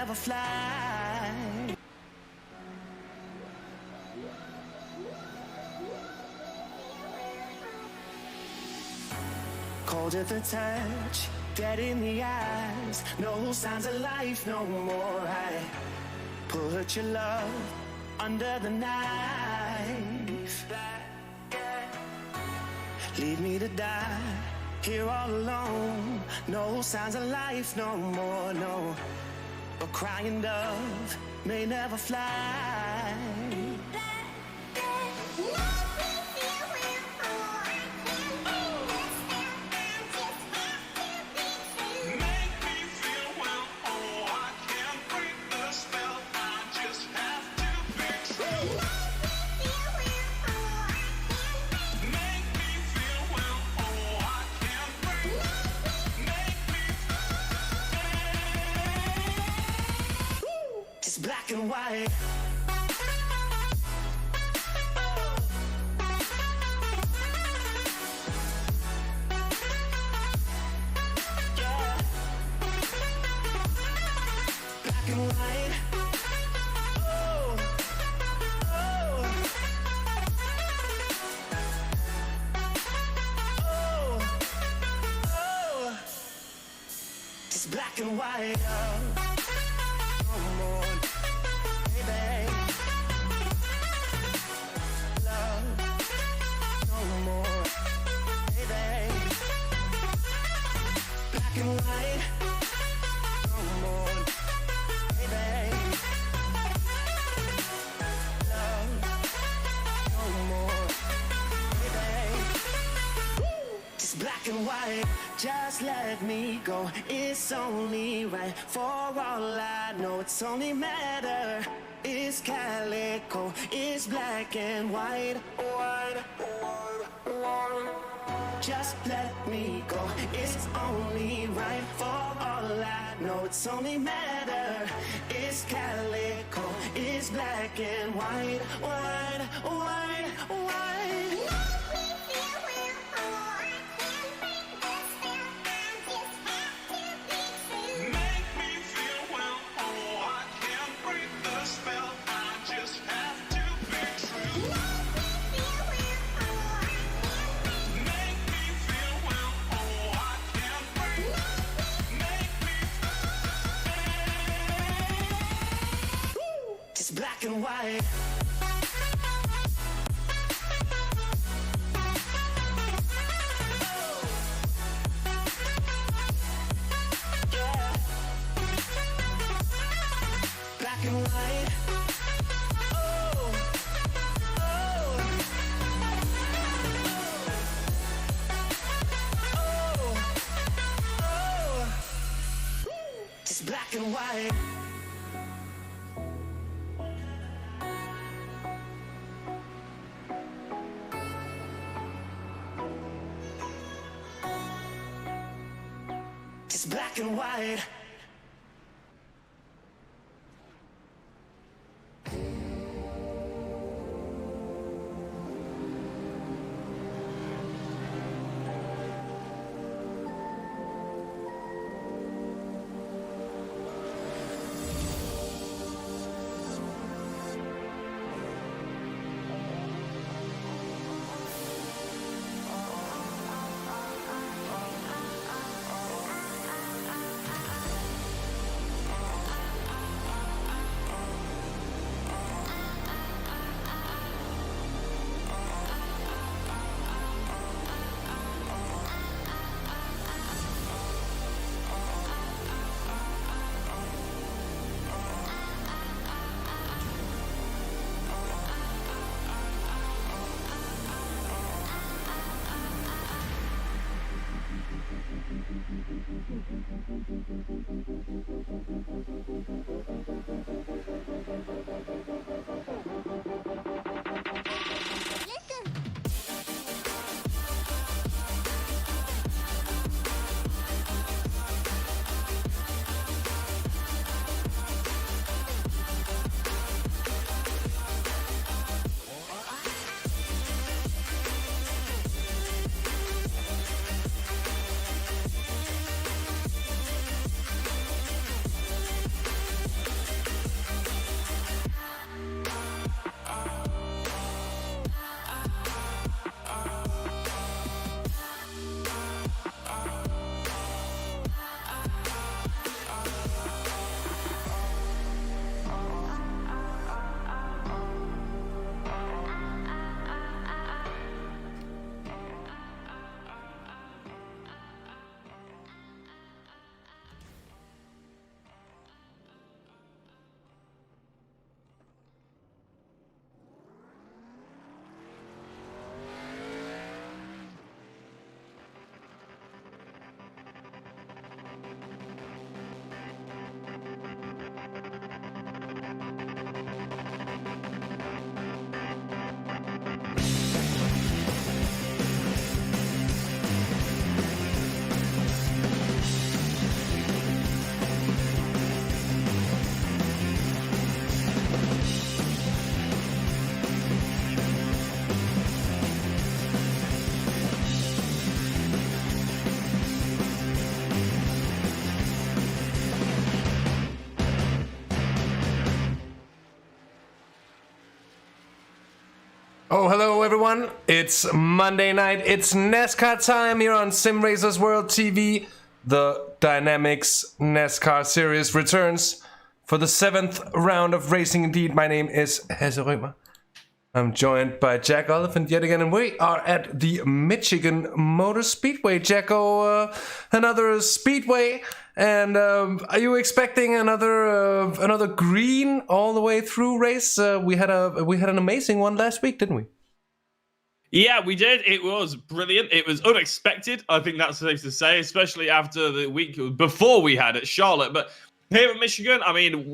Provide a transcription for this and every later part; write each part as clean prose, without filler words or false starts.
never fly. Cold at the touch, dead in the eyes, no signs of life no more. I put your love under the knife. Leave me to die here all alone. No signs of life no more, no. A crying dove may never fly. Black and white. Yeah. Black and white. Oh. Oh. Oh. Oh. It's black and white. No more. Love, no more, baby. Black and white, no more, baby. Love, no more, baby. Just black and white, just let me go. It's only right for all I know. It's only matter. It's calico, it's black and white, white, white, white. Just let me go, it's only right for all I know. It's only matter, it's calico, it's black and white, white, white, white. Black and white. Yeah. Black and white. Oh. Oh. Oh. Oh. Just black and white. Black and white. Oh, hello everyone. It's Monday night. It's NASCAR time here on Simracersworld TV. The Dynamixx NASCAR series returns for the 7th round of racing indeed. My name is Hasse Rømer. I'm joined by Jack Oliphant yet again, and we are at the Michigan Motor Speedway. Jacko, another speedway, and are you expecting another green all the way through race? We had an amazing one last week, didn't we? Yeah, we did. It was brilliant. It was unexpected. I think that's safe to say, especially after the week before we had at Charlotte. But here at Michigan, I mean,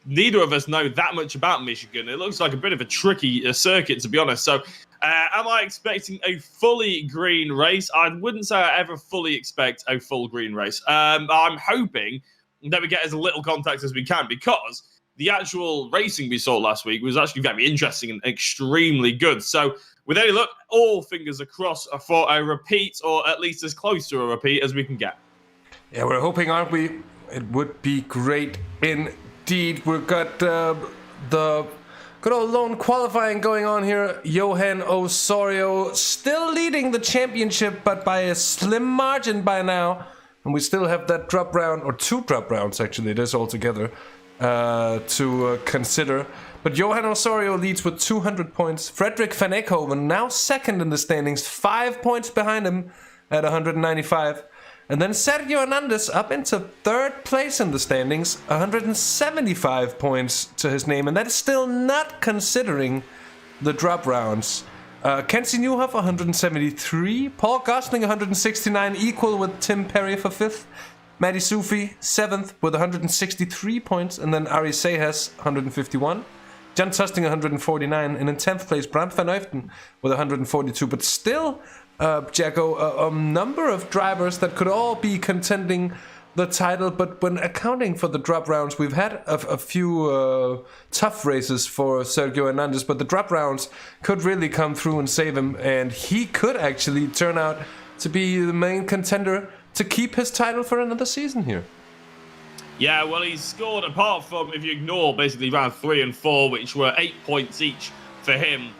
neither of us know that much about Michigan. It looks like a bit of a tricky circuit, to be honest. So am I expecting a fully green race? I wouldn't say I ever fully expect a full green race. I'm hoping that we get as little contact as we can, because the actual racing we saw last week was actually very interesting and extremely good. So with any luck, all fingers are crossed for a repeat, or at least as close to a repeat as we can get. Yeah, we're hoping, aren't we? It would be great indeed. We've got the good old lone qualifying going on here. Johan Osorio still leading the championship, but by a slim margin by now. And we still have that drop round, or 2 drop rounds actually, it is altogether, to consider. But Johan Osorio leads with 200 points. Frederik van Eekhoven now second in the standings, 5 points behind him at 195. And then Sergio Hernandez up into 3rd place in the standings, 175 points to his name. And that is still not considering the drop rounds. Kenzie Newhoff, 173. Paul Gosling, 169, equal with Tim Perry for 5th. Matty Sufi, 7th with 163 points. And then Ari Sejas, 151. Jan Tusting, 149. And in 10th place, Bram van Uiften with 142. But still, Jacko, a number of drivers that could all be contending the title. But when accounting for the drop rounds, we've had a few tough races for Sergio Hernandez. But the drop rounds could really come through and save him. And he could actually turn out to be the main contender to keep his title for another season here. Yeah, well, he's scored, apart from, if you ignore basically round 3 and 4, which were 8 points each for him,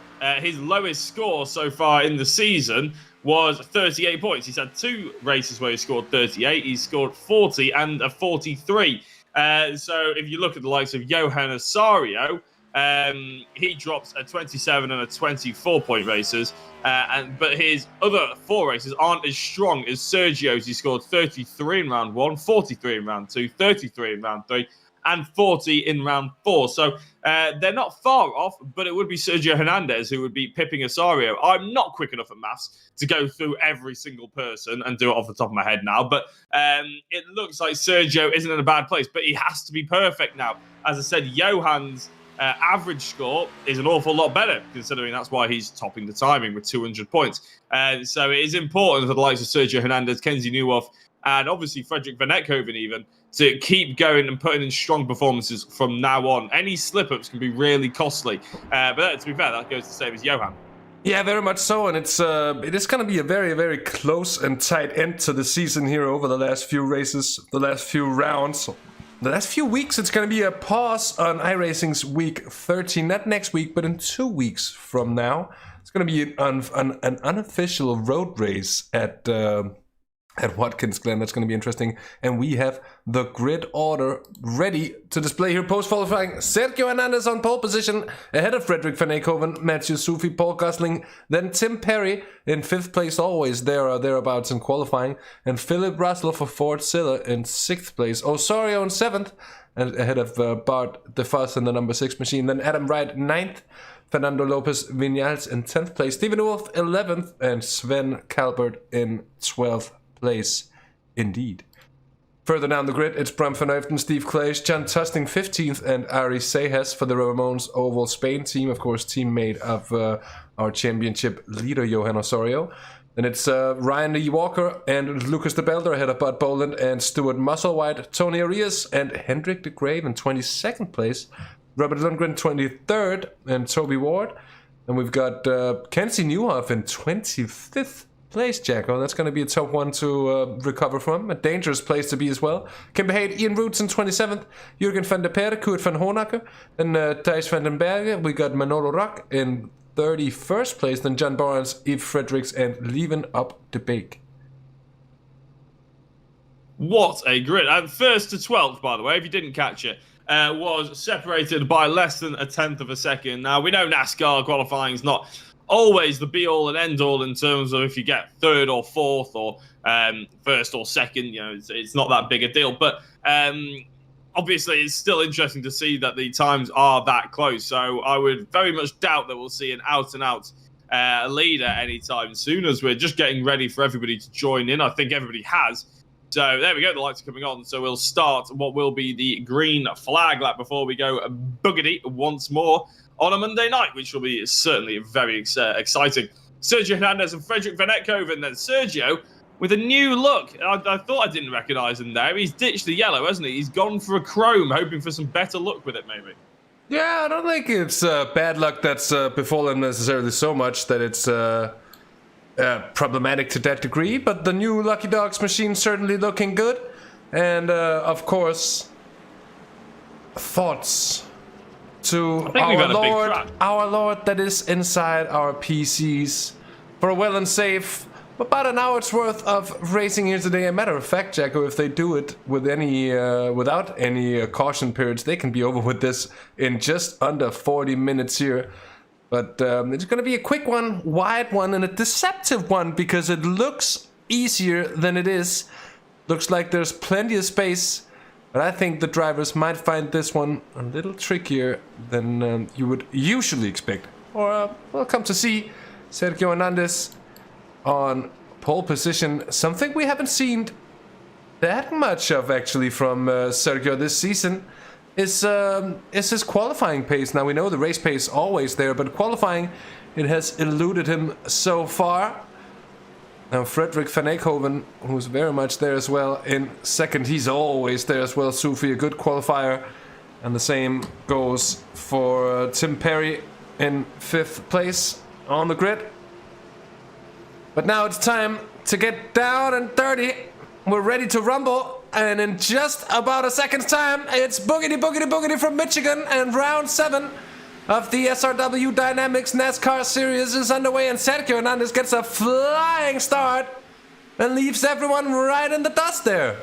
his lowest score so far in the season was 38 points. He's had 2 races where he scored 38. He's scored 40 and a 43. So if you look at the likes of Johan Osorio, he drops a 27 and a 24-point races. But his other 4 races aren't as strong as Sergio's. He scored 33 in round 1, 43 in round 2, 33 in round 3, and 40 in round 4. So they're not far off, but it would be Sergio Hernandez who would be pipping Osorio. I'm not quick enough at maths to go through every single person and do it off the top of my head now, but it looks like Sergio isn't in a bad place, but he has to be perfect now. As I said, Johan's average score is an awful lot better, considering that's why he's topping the timing with 200 points. So it is important for the likes of Sergio Hernandez, Kenzie Newhoff, and obviously Frederik van Eekhoven even, to keep going and putting in strong performances from now on. Any slip-ups can be really costly. But to be fair, that goes the same as Johan. Yeah, very much so, and it is going to be a very, very close and tight end to the season here over the last few races, the last few rounds. The last few weeks, it's going to be a pause on iRacing's week 13. Not next week, but in 2 weeks from now. It's going to be an unofficial road race at Watkins Glen. That's going to be interesting. And we have the grid order ready to display here. Post-qualifying, Sergio Hernandez on pole position, ahead of Frederik van Eekhoven, Matthew Sufi, Paul Gosling, then Tim Perry in 5th place, always there or thereabouts in qualifying, and Philip Russell for Ford Silla in 6th place. Osorio in 7th, and ahead of Bart DeFoss in the number 6 machine. Then Adam Wright 9th, Fernando Lopez Vinales in 10th place, Stephen Wolf 11th, and Sven Kalbert in 12th place indeed. Further down the grid, it's Bram van Uiften, Steve Claes, Jan Tusting 15th, and Ari Sejas for the Ramones Oval Spain team, of course, teammate of our championship leader Johan Osorio. Then it's Ryan Lee Walker and Lucas de Belder ahead of Bud Boland and Stuart Musselwhite, Tony Arias and Hendrik de Grave in 22nd place, Robert Lundgren 23rd, and Toby Ward. And we've got Kenzie Newhoff in 25th place, Jacko. That's going to be a tough one to recover from. A dangerous place to be as well. Kim Behade, Ian Roots in 27th. Jürgen van der Perre, Kurt van Honacker. And Thijs van den Bergen. We got Manolo Rock in 31st place. Then John Barnes, Yves Fredericks, and Lieven up de Beek. What a grid. And first to 12th, by the way, if you didn't catch it, was separated by less than a tenth of a second. Now, we know NASCAR qualifying is not always the be-all and end-all in terms of if you get third or fourth or first or second. You know, it's not that big a deal. But obviously, it's still interesting to see that the times are that close. So I would very much doubt that we'll see an out-and-out leader anytime soon, as we're just getting ready for everybody to join in. I think everybody has. So there we go, the lights are coming on. So we'll start what will be the green flag lap before we go boogity once more on a Monday night, which will be certainly very exciting. Sergio Hernandez and Frederik van Ekhoven. Then Sergio with a new look. I thought I didn't recognise him there. He's ditched the yellow, hasn't he? He's gone for a chrome, hoping for some better luck with it, maybe. Yeah, I don't think it's bad luck that's befallen necessarily so much that it's problematic to that degree, but the new Lucky Dogs machine certainly looking good. And of course, thoughts to our Lord that is inside our PCs for a well and safe about an hour's worth of racing here today. A matter of fact, Jacko, if they do it with any without any caution periods, they can be over with this in just under 40 minutes here. But it's going to be a quick one, wide one, and a deceptive one because it looks easier than it is. Looks like there's plenty of space, but I think the drivers might find this one a little trickier than you would usually expect. Or we'll come to see Sergio Hernandez on pole position, something we haven't seen that much of actually from Sergio this season. Is his qualifying pace. Now we know the race pace always there, but qualifying, it has eluded him so far. Now Frederik van Ekhoven, who's very much there as well in second, he's always there as well. Sufi, a good qualifier, and the same goes for Tim Perry in 5th place on the grid. But now it's time to get down and dirty. We're ready to rumble. And in just about a second's time, it's boogity, boogity, boogity from Michigan, and round 7 of the SRW Dynamixx NASCAR Series is underway, and Sergio Hernandez gets a flying start and leaves everyone right in the dust there.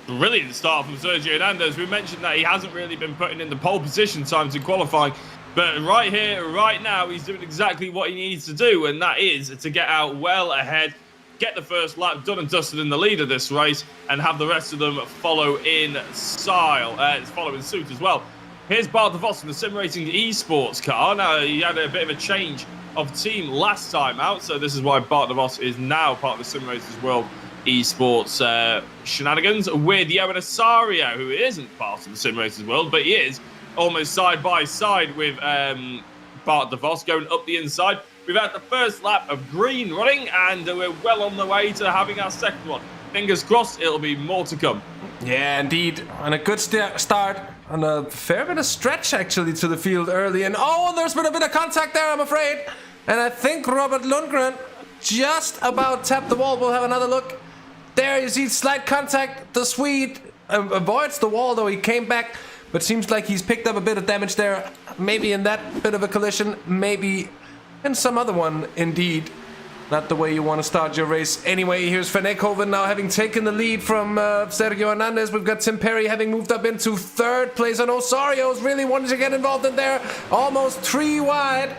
Brilliant start from Sergio Hernandez. We mentioned that he hasn't really been putting in the pole position times in qualifying, but right here, right now, he's doing exactly what he needs to do, and that is to get out well ahead, get the first lap done and dusted in the lead of this race, and have the rest of them follow in style, follow in suit as well. Here's Bart de Vos in the Sim Racing esports car. Now, he had a bit of a change of team last time out, so this is why Bart de Vos is now part of the Simracersworld esports shenanigans with Johan Asario, who isn't part of the Simracersworld, but he is almost side by side with Bart de Vos going up the inside. We've had the first lap of green running, and we're well on the way to having our second one. Fingers crossed, it'll be more to come. Yeah, indeed. And a good start, and a fair bit of stretch, actually, to the field early. And, oh, there's been a bit of contact there, I'm afraid. And I think Robert Lundgren just about tapped the wall. We'll have another look. There you see slight contact. The Swede avoids the wall, though he came back. But seems like he's picked up a bit of damage there. Maybe in that bit of a collision, maybe in some other one, indeed. Not the way you want to start your race. Anyway, here's Van Ekhoven now having taken the lead from Sergio Hernandez. We've got Tim Perry having moved up into 3rd place. And Osario's really wanted to get involved in there. Almost 3 wide.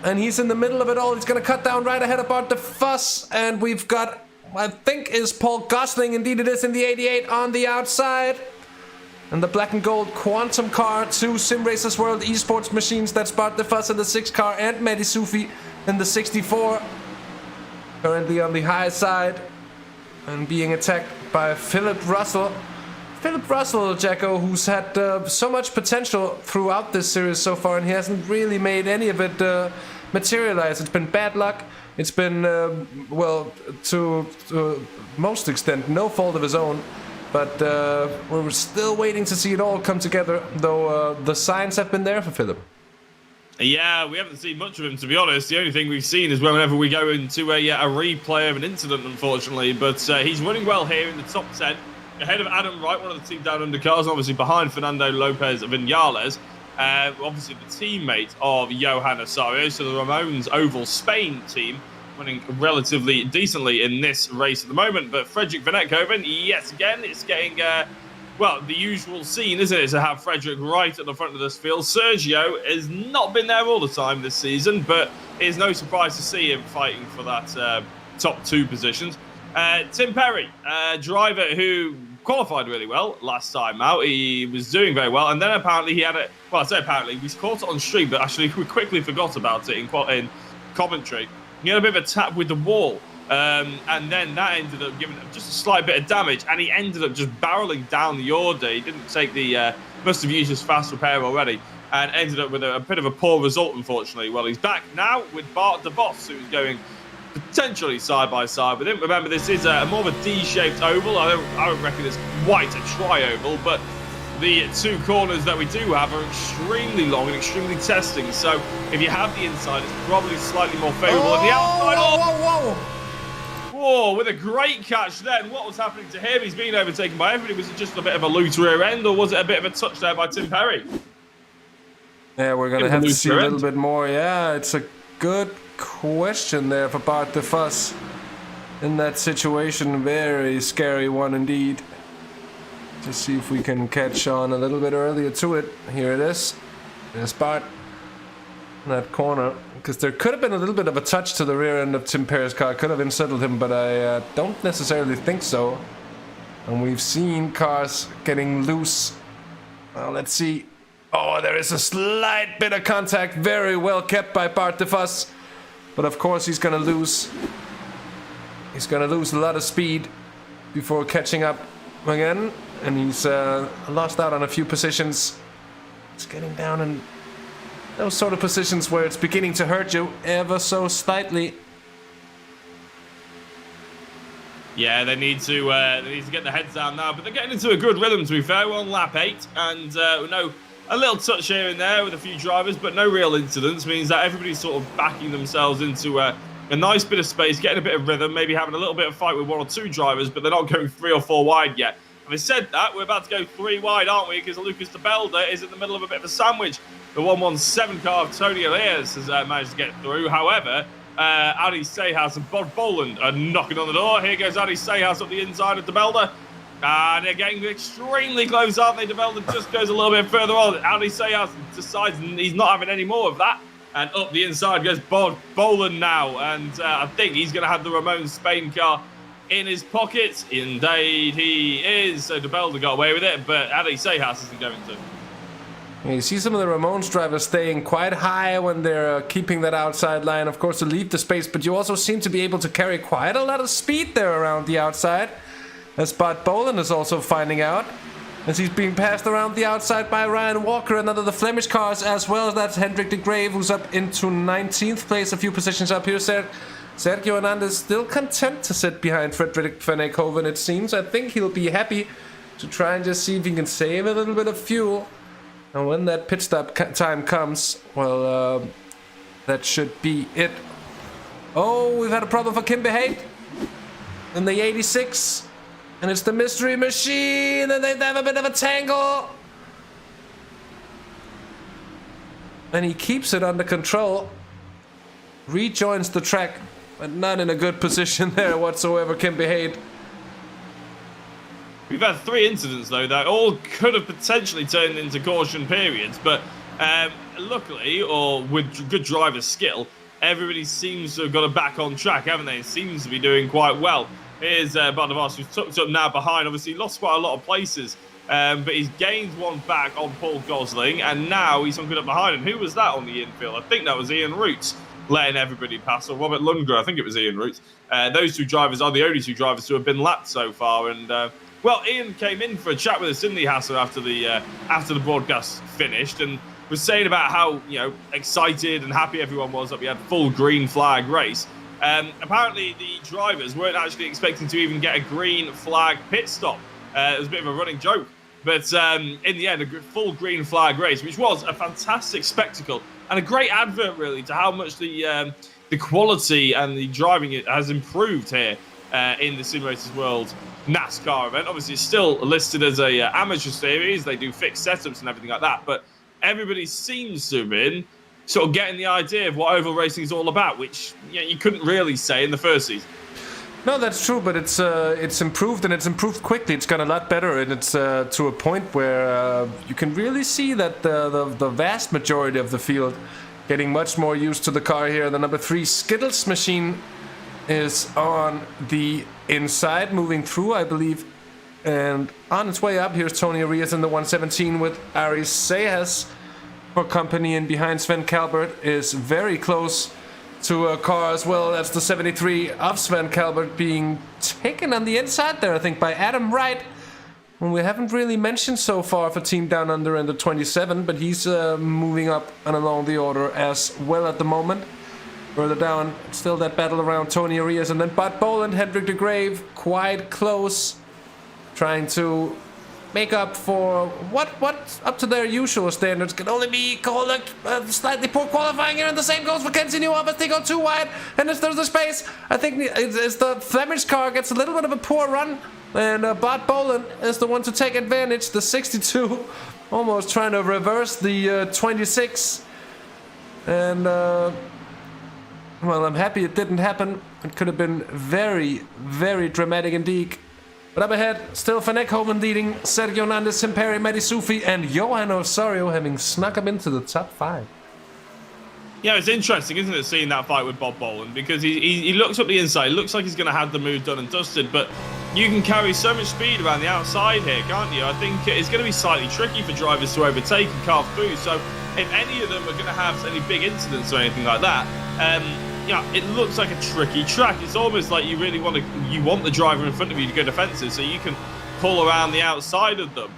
And he's in the middle of it all. He's going to cut down right ahead of Bart de Vos. And we've got, I think, is Paul Gosling. Indeed it is in the 88 on the outside. And the black and gold Quantum car, 2 Simracersworld esports machines. That's Bart de Vos in the 6 car and Mehdi Soufi in the 64. Currently on the high side and being attacked by Philip Russell. Philip Russell, Jacko, who's had so much potential throughout this series so far, and he hasn't really made any of it materialize. It's been bad luck. It's been, well, to most extent, no fault of his own. But we're still waiting to see it all come together, though the signs have been there for Philip. Yeah, we haven't seen much of him, to be honest. The only thing we've seen is whenever we go into a replay of an incident, unfortunately. But he's running well here in the top 10, ahead of Adam Wright, one of the team down under cars, and obviously behind Fernando Lopez Vinales. obviously the teammate of Johan Osorio, so the Ramones Oval Spain team, running relatively decently in this race at the moment. But Frederick Van Ekhoven, yet again, it's getting, well, the usual scene, isn't it, to have Frederick right at the front of this field. Sergio has not been there all the time this season, but it is no surprise to see him fighting for that top 2 positions. Tim Perry, driver who qualified really well last time out. He was doing very well, and then apparently he had a, well, I say apparently, we caught it on stream, but actually we quickly forgot about it in commentary. He had a bit of a tap with the wall, and then that ended up giving him just a slight bit of damage, and he ended up just barreling down the order. He didn't take the, must have used his fast repair already, and ended up with a bit of a poor result, unfortunately. Well, he's back now with Bart de Vos, who's going potentially side by side with him. Remember, this is more of a D-shaped oval. I don't reckon it's quite a tri-oval, but the 2 corners that we do have are extremely long and extremely testing. So if you have the inside, it's probably slightly more favourable than the outside. Whoa, with a great catch then. What was happening to him? He's being overtaken by everybody. Was it just a bit of a loose rear end, or was it a bit of a touch there by Tim Perry? Yeah, we're going to have to see a little bit more. Yeah, it's a good question there for Bart de Vos in that situation. Very scary one indeed. Just see if we can catch on a little bit earlier to it. Here it is. There's Bart in that corner, because there could have been a little bit of a touch to the rear end of Tim Perry's car. Could have encircled him, but I don't necessarily think so. And we've seen cars getting loose. Well, let's see. Oh, there is a slight bit of contact. Very well kept by Bart de Vos. But of course he's gonna lose. He's gonna lose a lot of speed before catching up again, and he's lost out on a few positions. It's getting down in those sort of positions where it's beginning to hurt you ever so slightly. Yeah, they need to get their heads down now, but they're getting into a good rhythm. To be fair, we're on lap 8, and no. A little touch here and there with a few drivers, but no real incidents. Means that everybody's sort of backing themselves into a nice bit of space, getting a bit of rhythm, maybe having a little bit of fight with 1 or 2 drivers, but they're not going 3 or 4 wide yet. Having said that, we're about to go 3 wide, aren't we? Because Lucas de Belder is in the middle of a bit of a sandwich. The 117 car of Tony Elias has managed to get through. However, Adi Sejas and Bob Boland are knocking on the door. Here goes Adi Sejas up the inside of de Belder. They're getting extremely close, aren't they? De Belder just goes a little bit further on. Adi Sejas decides he's not having any more of that. And up the inside goes Boland now. And I think he's going to have the Ramones Spain car in his pocket. Indeed he is. So de Belder got away with it, but Adi Sejas isn't going to. You see some of the Ramones drivers staying quite high when they're keeping that outside line, of course, to leave the space. But you also seem to be able to carry quite a lot of speed there around the outside. As Bart Boland is also finding out, as he's being passed around the outside by Ryan Walker and other the Flemish cars as well. That's Hendrik de Grave, who's up into 19th place, a few positions up here. Sergio Hernandez still content to sit behind Frederick Van Ekhoven, it seems. I think he'll be happy to try and just see if he can save a little bit of fuel. And when that pit stop time comes, well, that should be it. Oh, we've had a problem for Kimbe Haight in the 86. And it's the Mystery Machine, and they have a bit of a tangle. And he keeps it under control. Rejoins the track, but not in a good position there whatsoever, Kimbe Haight. We've had 3 incidents, though, that all could have potentially turned into caution periods. But luckily, or with good driver skill, everybody seems to have got it back on track, haven't they? It seems to be doing quite well. Here's Bart de Vos, who's tucked up now behind. Obviously, he lost quite a lot of places, but he's gained 1 back on Paul Gosling, and now he's hunkered up behind him. Who was that on the infield? I think that was Ian Roots letting everybody pass, or Robert Lundgren. I think it was Ian Roots. Those 2 drivers are the only 2 drivers who have been lapped so far. And well, Ian came in for a chat with us, didn't he, Hasse, after the broadcast finished, and was saying about how excited and happy everyone was that we had full green flag race. Apparently, the drivers weren't actually expecting to even get a green flag pit stop. It was a bit of a running joke. But in the end, a full green flag race, which was a fantastic spectacle and a great advert, really, to how much the quality and the driving has improved here in the Simracersworld NASCAR event. Obviously, it's still listed as a amateur series. They do fixed setups and everything like that. But everybody seems to have been sort of getting the idea of what oval racing is all about, which you couldn't really say in the first season. No, that's true, but it's improved, and it's improved quickly. It's got a lot better, and it's to a point where you can really see that the vast majority of the field getting much more used to the car here. The number 3 Skittles machine is on the inside, moving through, I believe, and on its way up. Here's Tony Arias in the 117 with Hasse for company, and behind Sven Kalbert is very close to a car as well. That's the 73 of Sven Kalbert being taken on the inside there, I think, by Adam Wright, whom we haven't really mentioned so far for Team Down Under in the 27, but he's moving up and along the order as well at the moment. Further down, still that battle around Tony Arias, and then Bud Boland, Hendrik de Grave, quite close, trying to make up for what up to their usual standards can only be called a slightly poor qualifying here, and the same goes for Kenzie Newhoff as they go too wide, and as there's the space, I think it's the Flemish car gets a little bit of a poor run, and Bart Boland is the one to take advantage. The 62 almost trying to reverse the 26, and well, I'm happy it didn't happen. It could have been very, very dramatic indeed. But up ahead, still Van Eckhoven leading, Sergio Nandes, Simperi, Mehdi Soufi, and Johan Osorio having snuck up into the top 5. Yeah, it's interesting, isn't it, seeing that fight with Bob Boland, because he looks up the inside, looks like he's going to have the move done and dusted, but you can carry so much speed around the outside here, can't you? I think it's going to be slightly tricky for drivers to overtake and carve through, so if any of them are going to have any big incidents or anything like that, it looks like a tricky track. It's almost like you really want the driver in front of you to go defensive, so you can pull around the outside of them.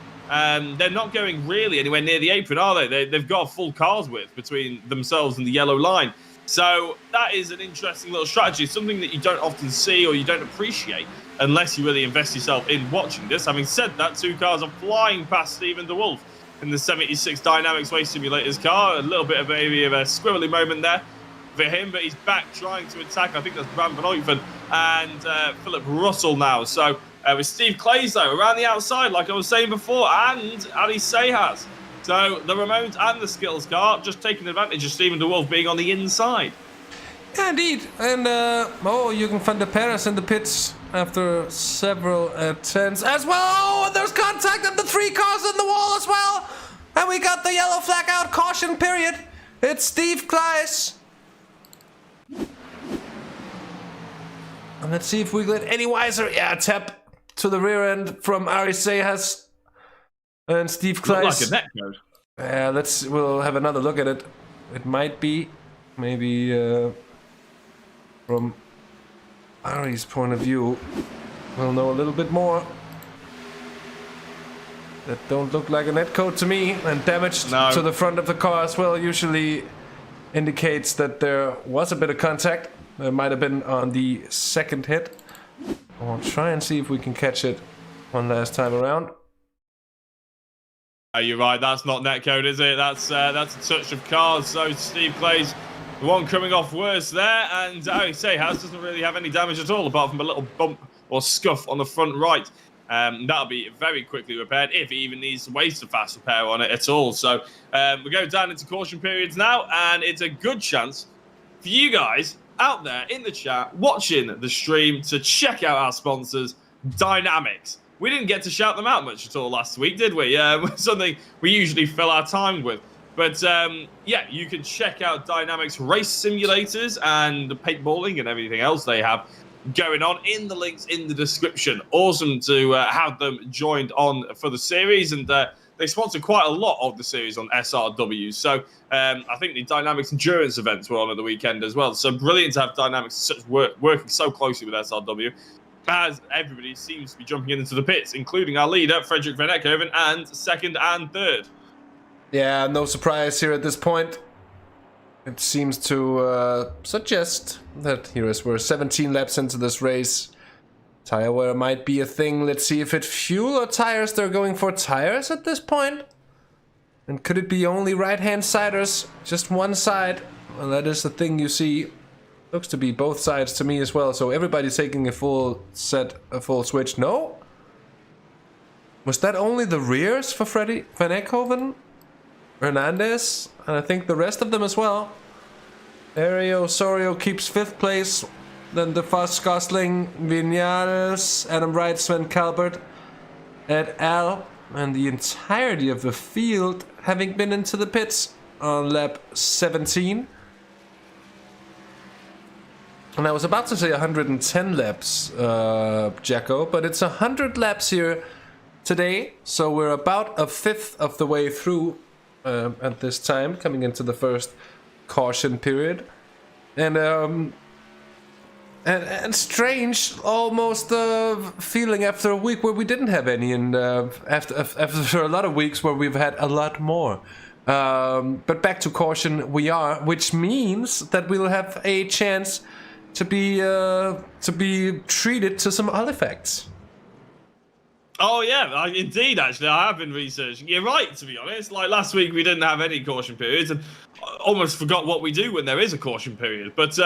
They're not going really anywhere near the apron, are they? They've got a full car's width between themselves and the yellow line. So that is an interesting little strategy, something that you don't often see or you don't appreciate unless you really invest yourself in watching this. Having said that, 2 cars are flying past Stephen DeWolf in the 76 Dynamixx Race Simulators car. A little bit of maybe of a squirrely moment there for him, but he's back trying to attack. I think that's Bram van Oliphant and Philip Russell now. So with Steve Clays, though, around the outside, like I was saying before, and Ali Seyhas. So the Ramones and the Skittles car just taking advantage of Stephen DeWolf being on the inside. Yeah, indeed. And, Jürgen van der Paris in the pits after several attempts as well. Oh, and there's contact of the 3 cars in the wall as well. And we got the yellow flag out, caution period. It's Steve Clays. And let's see if we get any wiser. Yeah, tap to the rear end from Ari Seyhas and Steve Clays. Look like a net code. Yeah, we'll have another look at it. It might be, maybe from Ari's point of view, we'll know a little bit more. That don't look like a net code to me, and damage to the front of the car as well usually indicates that there was a bit of contact. It might have been on the second hit. I'll try and see if we can catch it one last time around. You're right, that's not netcode, is it? That's a touch of cars. So Steve Clays, the one coming off worse there, and Ari Seyhas doesn't really have any damage at all, apart from a little bump or scuff on the front right. That'll be very quickly repaired, if he even needs to waste a fast repair on it at all. So we go down into caution periods now, and it's a good chance for you guys out there in the chat watching the stream to check out our sponsors, Dynamixx. We didn't get to shout them out much at all last week, did we? Something we usually fill our time with. But yeah, you can check out Dynamixx race simulators and the paintballing and everything else they have going on in the links in the description. Awesome to have them joined on for the series, and they sponsor quite a lot of the series on SRW. So I think the Dynamixx endurance events were on at the weekend as well. So brilliant to have Dynamixx working so closely with SRW, as everybody seems to be jumping into the pits, including our leader, Frederick Van Eckhoven, and second and third. Yeah, no surprise here at this point. It seems to suggest that here as we're 17 laps into this race, tire wear might be a thing. Let's see if it's fuel or tires. They're going for tires at this point. And could it be only right-hand siders? Just one side? Well, that is the thing you see. Looks to be both sides to me as well. So everybody's taking a full switch. No? Was that only the rears for Freddy Van Eckhoven? Hernandez, and I think the rest of them as well. Ario Osorio keeps 5th place. Then DeFus, Gosling, Vinales, Adam Wright, Sven Calbert, et al. And the entirety of the field having been into the pits on lap 17. And I was about to say 110 laps, Jacko, but it's 100 laps here today. So we're about 1/5 of the way through at this time, coming into the first caution period. And strange, almost feeling after a week where we didn't have any, and after a lot of weeks where we've had a lot more. But back to caution we are, which means that we'll have a chance to be treated to some artifacts. Oh yeah, indeed. Actually, I have been researching. You're right, to be honest. Like last week, we didn't have any caution periods, and almost forgot what we do when there is a caution period. But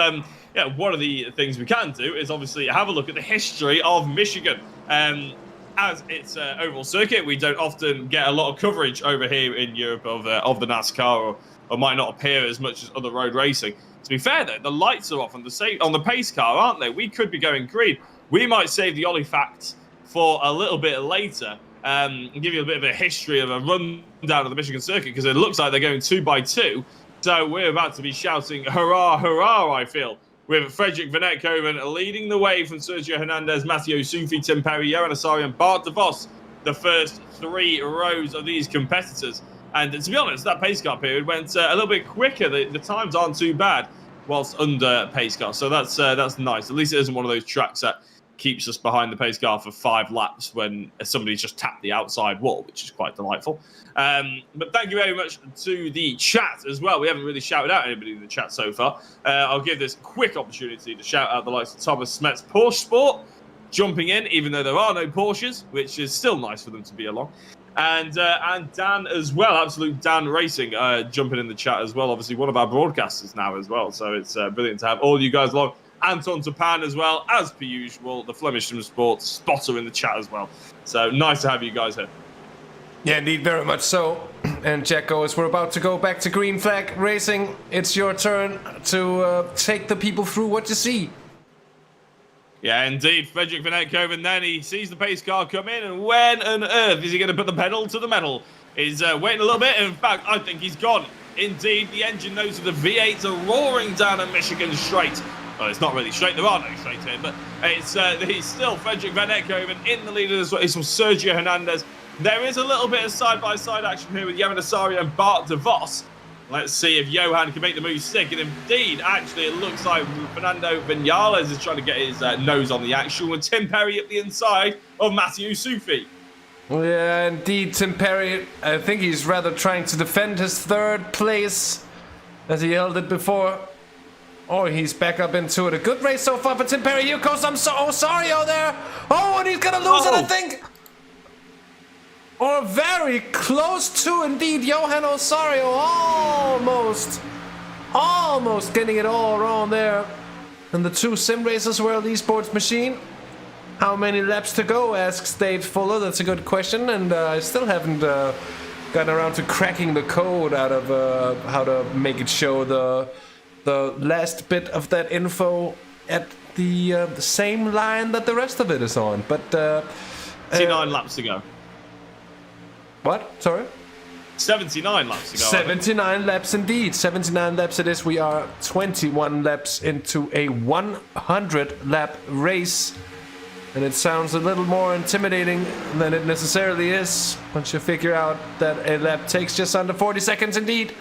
yeah, one of the things we can do is obviously have a look at the history of Michigan. As it's an oval circuit, we don't often get a lot of coverage over here in Europe of the NASCAR, or might not appear as much as other road racing. To be fair, though, the lights are off on the pace car, aren't they? We could be going green. We might save the Oliphant for a little bit later, and give you a bit of a history of a rundown of the Michigan circuit, because it looks like they're going 2x2. So we're about to be shouting hurrah, hurrah, I feel, with Frederick Van Etkoven leading the way from Sergio Hernandez, Matteo Sufi, Tim Perry, Johan Asari, and Bart de Vos, the first 3 rows of these competitors. And to be honest, that pace car period went a little bit quicker. The times aren't too bad whilst under pace car, so that's nice. At least it isn't one of those tracks that keeps us behind the pace car for 5 laps when somebody's just tapped the outside wall, which is quite delightful. But thank you very much to the chat as well. We haven't really shouted out anybody in the chat so far. I'll give this quick opportunity to shout out the likes of Thomas Smets Porsche Sport jumping in, even though there are no Porsches, which is still nice for them to be along. And Dan as well, Absolute Dan Racing, jumping in the chat as well. Obviously one of our broadcasters now as well, so it's brilliant to have all you guys along. Anton Tapan as well, as per usual, the Flemish Sim Sports spotter in the chat as well. So nice to have you guys here. Yeah, indeed, very much so. And Jacko, as we're about to go back to green flag racing, it's your turn to take the people through what you see. Yeah, indeed. Frederick Van Etkoven then, he sees the pace car come in, and when on earth is he going to put the pedal to the metal? He's waiting a little bit. In fact, I think he's gone. Indeed, the engine notes of the V8s are roaring down a Michigan straight. Well, it's not really straight. There are no straight here, but he's still Frederick Van Etkoven in the lead as well. He's from Sergio Hernandez. There is a little bit of side-by-side action here with Johan Asari and Bart de Vos. Let's see if Johan can make the move stick. And indeed, actually, it looks like Fernando Vinales is trying to get his nose on the action with Tim Perry up the inside of Matteo Sufi. Yeah, indeed, Tim Perry. I think he's rather trying to defend his 3rd place as he held it before. Oh, he's back up into it. A good race so far for Tim Perry. Here goes Osorio there. Oh, and he's going to lose it, I think. Or very close to, indeed, Johan Osorio. Almost getting it all wrong there. And the 2 Simracersworld esports machine. How many laps to go, asks Dave Fuller. That's a good question. And I still haven't gotten around to cracking the code out of how to make it show the last bit of that info at the same line that the rest of it is on. But 79 laps to go. What? Sorry? 79 laps to go. 79 laps indeed. 79 laps it is. We are 21 laps into a 100 lap race. And it sounds a little more intimidating than it necessarily is once you figure out that a lap takes just under 40 seconds indeed.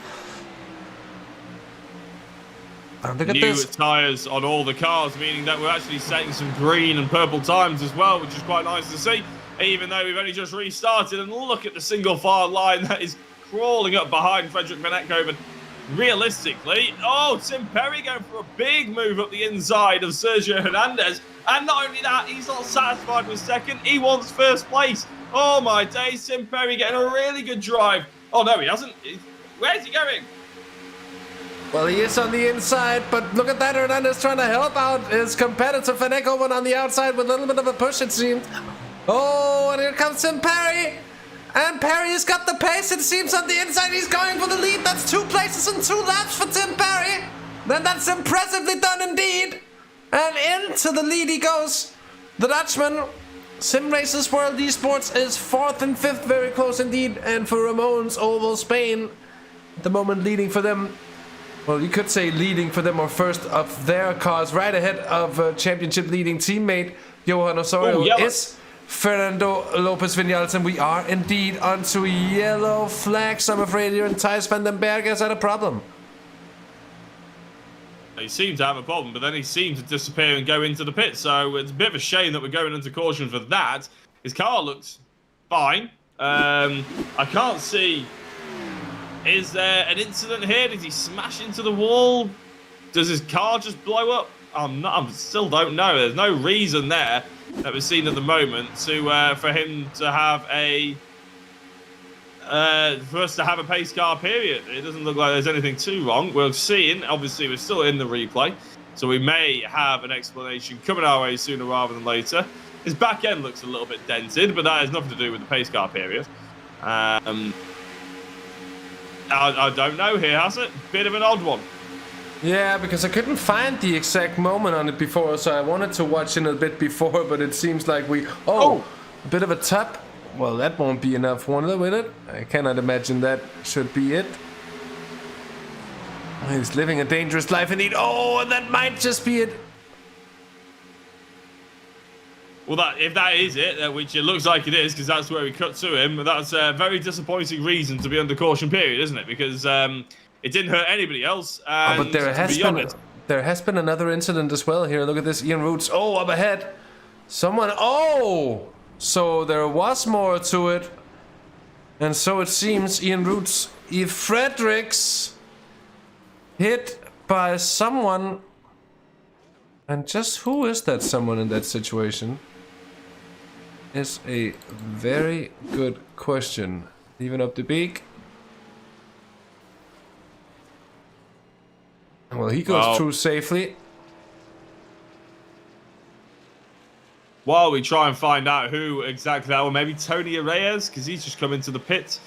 Look at New this. tyres on all the cars, meaning that we're actually setting some green and purple times as well, which is quite nice to see, even though we've only just restarted. And look at the single file line that is crawling up behind Frederick Van Etkoven. Realistically, Tim Perry going for a big move up the inside of Sergio Hernandez. And not only that, he's not satisfied with 2nd. He wants 1st place. Oh my days, Tim Perry getting a really good drive. Oh no, he hasn't. Where's he going? Well, he is on the inside, but look at that. Hernandez trying to help out his competitor Van Etkoven on the outside with a little bit of a push, it seems. Oh, and here comes Tim Perry. And Perry has got the pace. It seems on the inside he's going for the lead. That's 2 places and 2 laps for Tim Perry. Then that's impressively done indeed. And into the lead he goes. The Dutchman. Simracersworld Esports is 4th and 5th, very close indeed. And for Ramon's Oval Spain, at the moment leading for them. Well, you could say leading for them or first of their cars, right ahead of championship leading teammate Johan Osorio is Fernando Lopez Vinales, and we are indeed onto yellow flags. I'm afraid here, and Thijs van den Berg has had a problem. He seemed to have a problem, but then he seemed to disappear and go into the pit. So it's a bit of a shame that we're going into caution for that. His car looks fine. I can't see. Is there an incident here? Did he smash into the wall? Does his car just blow up? I still don't know. There's no reason there that we're seeing at the moment to for him to have a for us to have a pace car period. It doesn't look like there's anything too wrong. We're seeing, obviously, we're still in the replay, so we may have an explanation coming our way sooner rather than later. His back end looks a little bit dented, but that has nothing to do with the pace car period. I don't know here, has it? Bit of an odd one. Yeah, because I couldn't find the exact moment on it before, so I wanted to watch it a bit before, but it seems like we... Oh! A bit of a tap. Well, that won't be enough, will it? I cannot imagine that should be it. He's living a dangerous life indeed. Oh, and that might just be it. Well, if that is it, which it looks like it is, because that's where we cut to him, that's a very disappointing reason to be under caution period, isn't it? Because it didn't hurt anybody else. And but there has been another incident as well here. Look at this, Ian Roots. Oh, up ahead. Someone. Oh, so there was more to it, and so it seems Ian Roots, Eve Fredericks, hit by someone. And just who is that someone in that situation? Is a very good question. Even up the beak. Well, he goes through safely. While we try and find out who exactly that was, maybe Tony Reyes, because he's just come into the pit.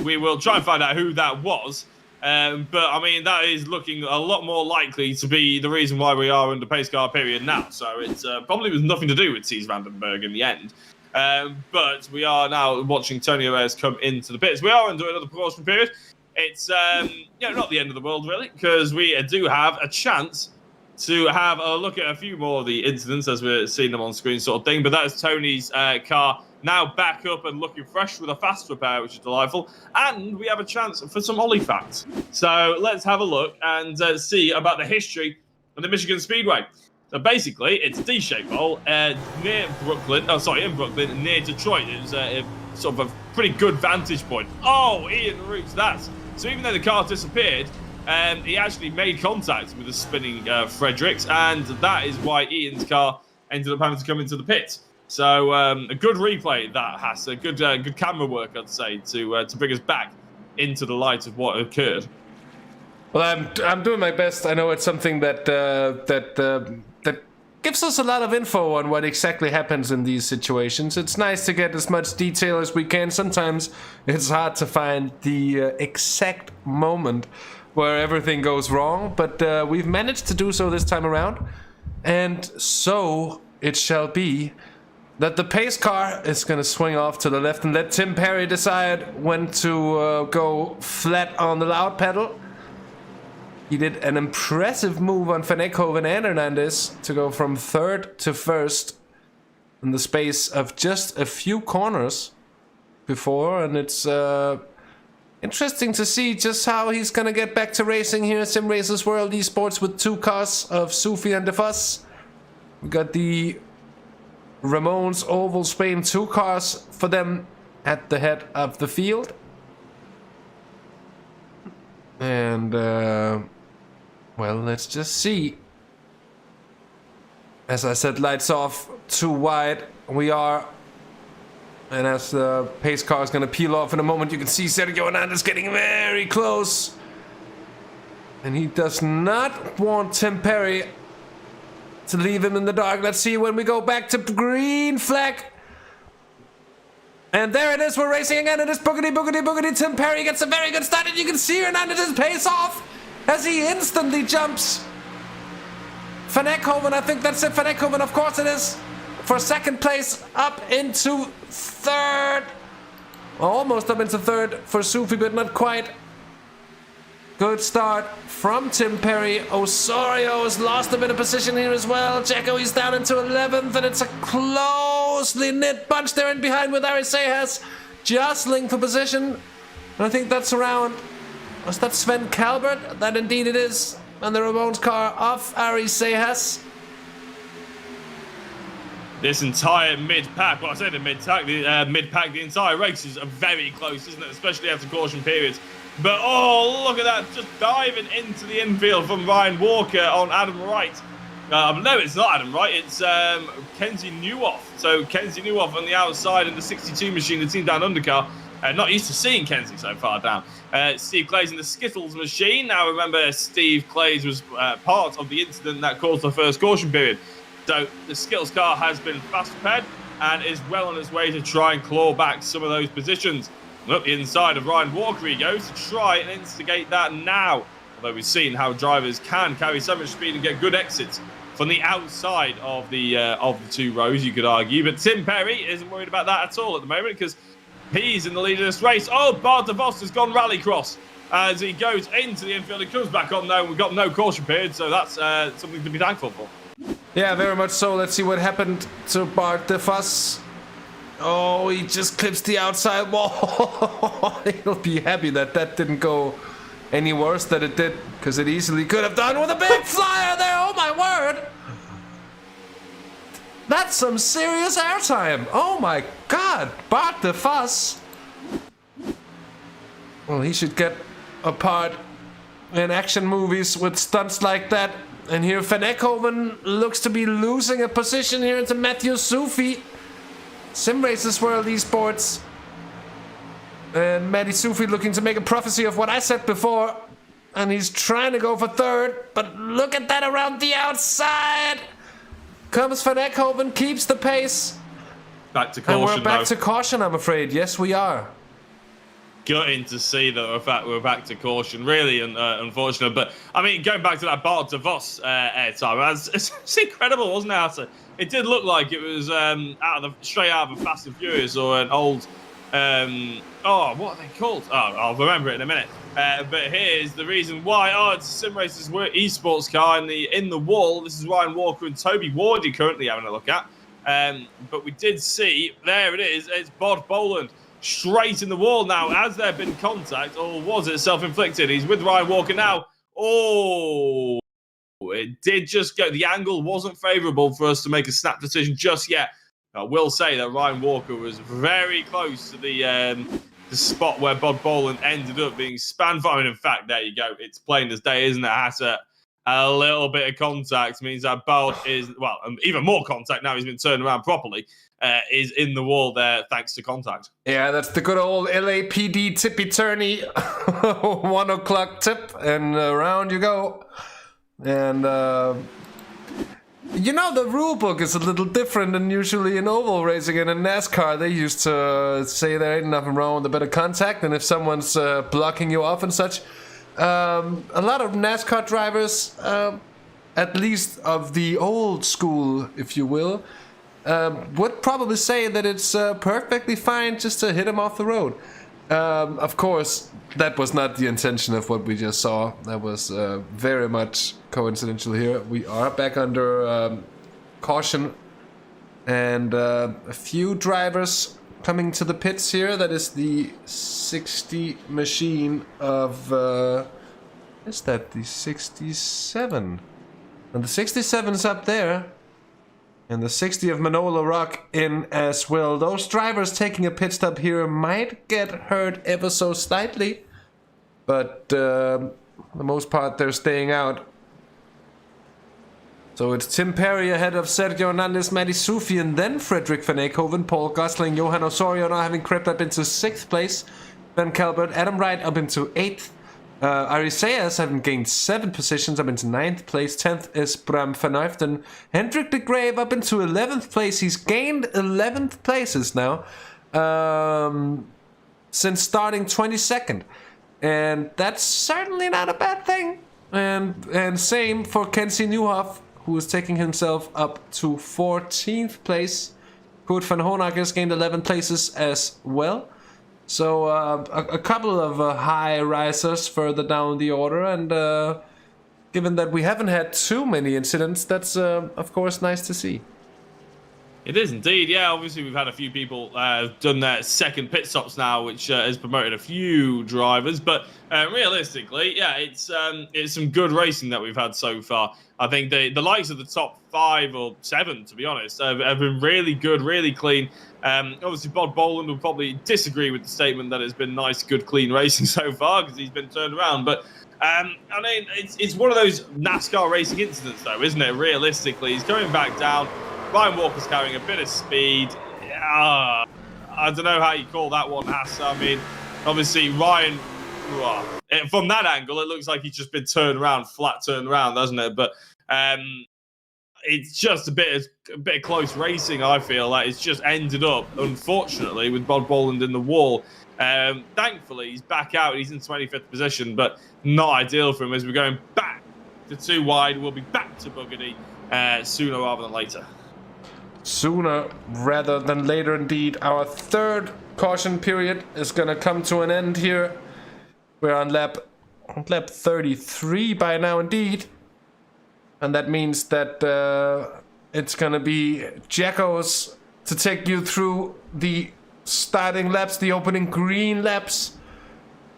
We will try and find out who that was. But, I mean, that is looking a lot more likely to be the reason why we are under pace car period now. So it's probably was nothing to do with Thijs van den Berg in the end. But we are now watching Tony Reyes come into the pits. We are under another precaution period. It's not the end of the world, really, because we do have a chance to have a look at a few more of the incidents as we're seeing them on screen sort of thing. But that is Tony's car now back up and looking fresh with a fast repair, which is delightful. And we have a chance for some Oliphant. So let's have a look and see about the history of the Michigan Speedway. So basically, it's a D-shaped bowl near Brooklyn. Oh, sorry, in Brooklyn, near Detroit. It was sort of a pretty good vantage point. Oh, Ian Roots, that's... So even though the car disappeared, he actually made contact with the spinning Fredericks, and that is why Ian's car ended up having to come into the pit. So a good replay that has a good camera work, I'd say, to bring us back into the light of what occurred. Well, I'm doing my best. I know it's something that gives us a lot of info on what exactly happens in these situations. It's nice to get as much detail as we can. Sometimes it's hard to find the exact moment where everything goes wrong, but we've managed to do so this time around. And so it shall be that the pace car is going to swing off to the left and let Tim Perry decide when to go flat on the loud pedal. He did an impressive move on Van Eekhoven and Hernandez to go from third to first in the space of just a few corners before, and it's interesting to see just how he's gonna get back to racing here at Simracersworld Esports with 2 cars of Sufi and DeVos. We got the Ramon's Oval Spain 2 cars for them at the head of the field. And well, let's just see. As I said, lights off, too wide. We are. And as the pace car is going to peel off in a moment, you can see Sergio Hernandez getting very close. And he does not want Tim Perry to leave him in the dark. Let's see when we go back to green flag. And there it is, we're racing again, it is boogity, boogity, boogity. Tim Perry gets a very good start, and you can see Hernandez's pace off as he instantly jumps. Van Ekhoven, I think that's it. Van Ekhoven, of course it is. For second place, up into third. Almost up into third for Sufi, but not quite. Good start from Tim Perry. Osorio has lost a bit of position here as well. Checo, he's down into 11th, and it's a closely knit bunch there in behind with Hasse jostling for position. And I think that's around... Was that Sven Calbert? That indeed it is. And the Ramones car off Hasse. This entire mid-pack, well I say the mid-pack, the entire race is very close, isn't it? Especially after caution periods. But oh, look at that, just diving into the infield from Ryan Walker on Adam Wright. No, it's not Adam Wright, it's Kenzie Newhoff. So Kenzie Newhoff on the outside in the 62 machine, the team down undercar. Not used to seeing Kenzie so far down. Steve Clays in the Skittles machine. Now remember, Steve Clays was part of the incident that caused the first caution period. So the Skittles car has been fast prepared and is well on its way to try and claw back some of those positions. Up the inside of Ryan Walker he goes to try and instigate that now. Although we've seen how drivers can carry so much speed and get good exits from the outside of the two rows, you could argue. But Tim Perry isn't worried about that at all at the moment because he's in the lead of this race. Oh, Bart de Vos has gone rallycross as he goes into the infield. He comes back on now. We've got no caution period, so that's something to be thankful for. Yeah, very much so. Let's see what happened to Bart de Vos. Oh, he just clips the outside wall. He'll be happy that that didn't go any worse than it did, because it easily could have done with a big flyer there. Oh my word. That's some serious airtime. Oh my god. Bart de Vos. Well, he should get a part in action movies with stunts like that. And here Van Ekhoven looks to be losing a position here into Matthew Sufi. Simracersworld Esports. And Matty Sufi looking to make a prophecy of what I said before. And he's trying to go for third. But look at that around the outside. Comes Van Ekhoven, keeps the pace. Back to caution. And we're back to caution, I'm afraid. Yes, we are. Gutting to see that we're back to caution. Really unfortunate. But, I mean, going back to that Bart de Vos airtime, it's incredible, wasn't it, Hasse? It did look like it was straight out of a Fast and Furious or an old... what are they called? Oh, I'll remember it in a minute. But here's the reason why. Oh, it's a Simracers esports car in the wall. This is Ryan Walker and Toby Wardy currently having a look at. But we did see, there it is, it's Bod Boland straight in the wall now. Has there been contact or was it self-inflicted? He's with Ryan Walker now. Oh, it did just go. The angle wasn't favourable for us to make a snap decision just yet. I will say that Ryan Walker was very close to the spot where Bod Boland ended up being spanned for. In fact, there you go. It's plain as day, isn't it, Hasse? A little bit of contact means that Bod is, well, even more contact now he's been turned around properly, is in the wall there thanks to contact. Yeah, that's the good old LAPD tippy-turny 1 o'clock tip, and around you go. And, you know, the rule book is a little different than usually in oval racing, and in NASCAR they used to say there ain't nothing wrong with a bit of contact, and if someone's blocking you off and such. A lot of NASCAR drivers, at least of the old school, if you will, would probably say that it's perfectly fine just to hit him off the road. Of course, that was not the intention of what we just saw. That was very much coincidental here. We are back under caution, and a few drivers coming to the pits here. That is the 60 machine of... is that the 67? And the 67's up there. And the 60 of Manola Rock in as well. Those drivers taking a pit stop here might get hurt ever so slightly. But for the most part, they're staying out. So it's Tim Perry ahead of Sergio Hernandez, Matty Sufi, and then Frederick Van Ekhoven, Paul Gosling, Johan Osorio now having crept up into 6th place. Ben Calbert, Adam Wright up into 8th. Ariseas having gained 7 positions up into 9th place. 10th is Bram van Uyften. Hendrik de Grave up into 11th place. He's gained 11th places now. since starting 22nd. And that's certainly not a bad thing. And same for Kenzie Nieuwhof, who is taking himself up to 14th place. Kurt van Honak has gained 11 places as well. So a couple of high risers further down the order, and given that we haven't had too many incidents, that's of course nice to see. It is indeed, yeah. Obviously, we've had a few people done their second pit stops now, which has promoted a few drivers. But realistically, yeah, it's some good racing that we've had so far. I think the likes of the top 5 or 7, to be honest, have been really good, really clean. Obviously, Bob Boland will probably disagree with the statement that it's been nice, good, clean racing so far because he's been turned around. But I mean, it's one of those NASCAR racing incidents, though, isn't it? Realistically, he's going back down. Ryan Walker's carrying a bit of speed. I don't know how you call that one, Hasse. I mean, obviously, Ryan, from that angle, it looks like he's just been turned around, flat turned around, doesn't it? But it's just a bit of close racing, I feel. Like it's just ended up, unfortunately, with Bob Boland in the wall. Thankfully, he's back out. He's in 25th position, but not ideal for him as we're going back to 2 wide. We'll be back to Bugatti sooner rather than later. Sooner rather than later, indeed. Our third caution period is going to come to an end here. We're on lap 33 by now, indeed. And that means that it's going to be Jacko's to take you through the starting laps, the opening green laps,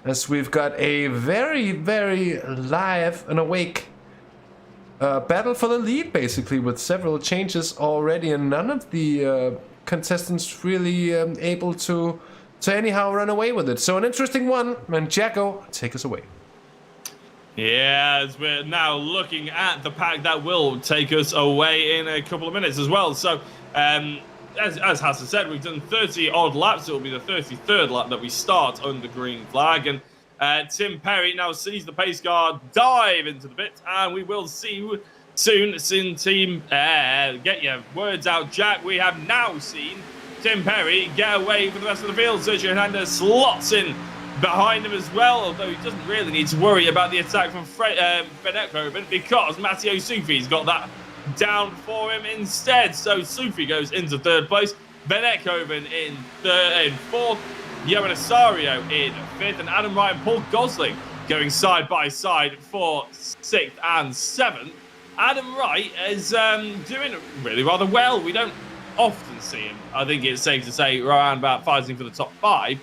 as we've got a very, very live and awake battle for the lead, basically, with several changes already, and none of the contestants really able to anyhow run away with it. So an interesting one, and Jacko, take us away. Yeah, as we're now looking at the pack that will take us away in a couple of minutes as well. So, as Hasse said, we've done 30-odd laps. It will be the 33rd lap that we start under green flag, and Tim Perry now sees the pace car dive into the pit, and we will see you soon. Team, get your words out, Jack. We have now seen Tim Perry get away from the rest of the field. Sergio Hernandez slots in behind him as well, although he doesn't really need to worry about the attack from Benek because Matteo Sufi's got that down for him instead. So Sufi goes into 3rd place, Benek in 4th, Johan Asario in 5th, and Adam Wright and Paul Gosling going side by side for 6th and 7th. Adam Wright is doing really rather well. We don't often see him, I think it's safe to say, around about fighting for the top 5.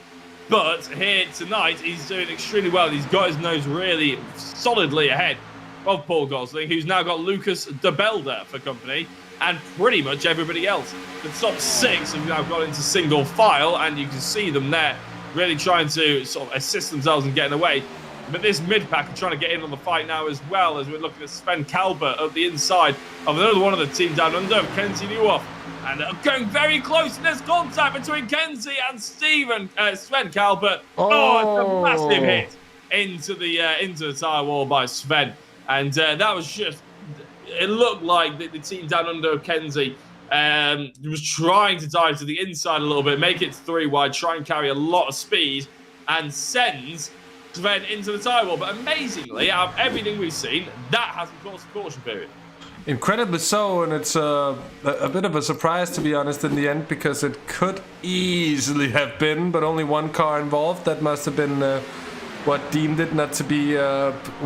But here tonight, he's doing extremely well. He's got his nose really solidly ahead of Paul Gosling, who's now got Lucas de Belder for company, and pretty much everybody else. The top 6 have now got into single file, and you can see them there really trying to sort of assist themselves in getting away. But this mid-pack are trying to get in on the fight now as well, as we're looking at Sven Kalber at the inside of another one of the team down under, Kenzie Nieuwhof. And going very close, and there's contact between Kenzie and Sven Kalber. Oh, it's a massive hit into the tyre wall by Sven. And that was just, it looked like the team down under Kenzie was trying to dive to the inside a little bit, make it 3 wide, try and carry a lot of speed, and sends Sven into the tyre wall. But amazingly, out of everything we've seen, that hasn't caused a caution period. Incredibly so, and it's a bit of a surprise, to be honest, in the end, because it could easily have been, but only one car involved. That must have been what deemed it not to be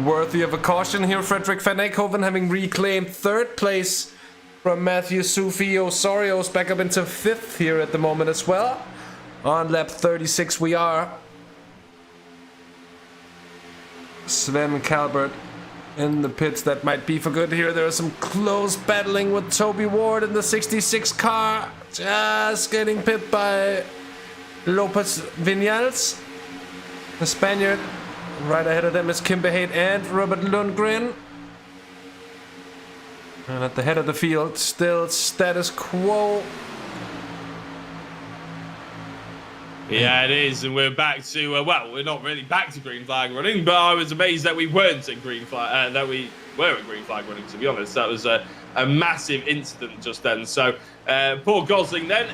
worthy of a caution here. Frederik van Eekhoven having reclaimed 3rd place from Matthew Sufi. Osorio's back up into 5th here at the moment as well. On lap 36 we are. Sven Kalber in the pits, that might be for good here. There is some close battling with Toby Ward in the 66 car. Just getting pipped by Lopez Viñals. The Spaniard. Right ahead of them is Kim Behait and Robert Lundgren. And at the head of the field, still status quo. Yeah, it is, and we're back to well, we're not really back to green flag running, but I was amazed that we weren't at green flag, that we were at green flag running. To be honest, that was a massive incident just then. So poor Gosling. Then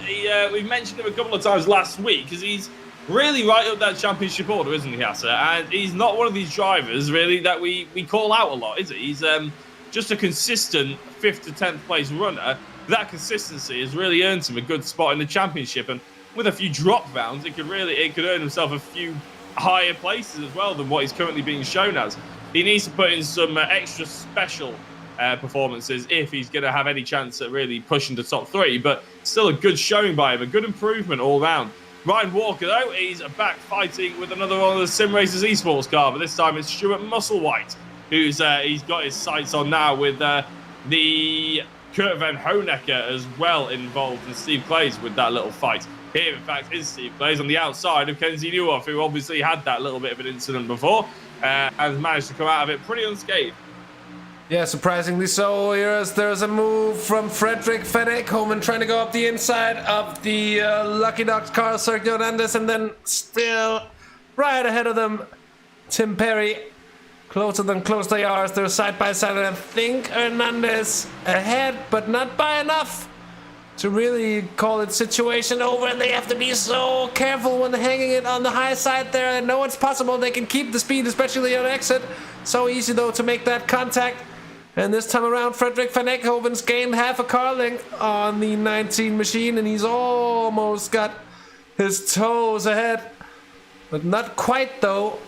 we mentioned him a couple of times last week because he's really right up that championship order, isn't he, Hasse? And he's not one of these drivers really that we call out a lot, is he? He's just a consistent 5th to 10th place runner. That consistency has really earned him a good spot in the championship, and with a few drop rounds, it could earn himself a few higher places as well than what he's currently being shown as. He needs to put in some extra special performances if he's going to have any chance at really pushing the top 3, but still a good showing by him, a good improvement all round. Ryan Walker, though, he's back fighting with another one of the Sim Racers esports car, but this time it's Stuart Musselwhite, who's he's got his sights on now with the Kurt Van Honecker as well involved, and Steve Clays with that little fight. Here, in fact, is Steve Clays on the outside of Kenzie Newhoff, who obviously had that little bit of an incident before and managed to come out of it pretty unscathed. Yeah, surprisingly so. There's a move from Frederick Van Ekhoven trying to go up the inside of the Lucky Dogs car, Sergio Hernandez, and then still right ahead of them, Tim Perry. Closer than close they are as they're side by side, and I think Hernandez ahead, but not by enough to really call it situation over, and they have to be so careful when hanging it on the high side there. I know it's possible they can keep the speed, especially on exit. So easy, though, to make that contact. And this time around, Frederick Van Ekhoven's gained half a car length on the 19 machine, and he's almost got his toes ahead. But not quite, though.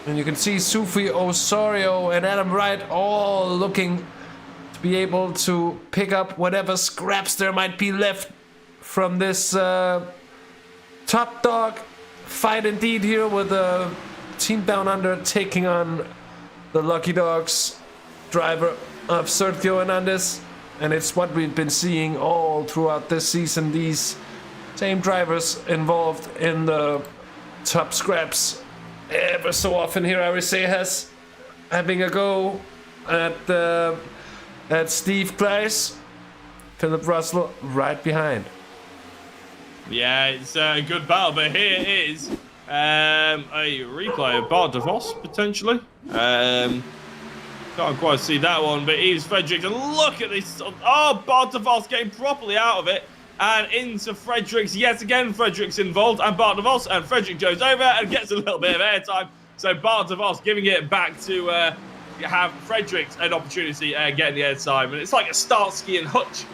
And you can see Sufi Osorio and Adam Wright all looking to be able to pick up whatever scraps there might be left from this top dog fight indeed here, with the Team Down Under taking on the Lucky Dogs driver of Sergio Hernandez. And it's what we've been seeing all throughout this season, these same drivers involved in the top scraps ever so often. Here Hasse has having a go at Steve Clays. Philip Russell right behind. Yeah, it's a good battle, but here is a replay of Bart de Vos, potentially. Can't quite see that one, but here's Frederick, and look at this. Oh, Bart de Vos getting properly out of it, and into Fredericks yet again. Fredericks involved, and Bart de Vos, and Frederick goes over and gets a little bit of airtime. So Bart de Vos giving it back to have Fredericks an opportunity getting the airtime, and it's like a Starsky and Hutch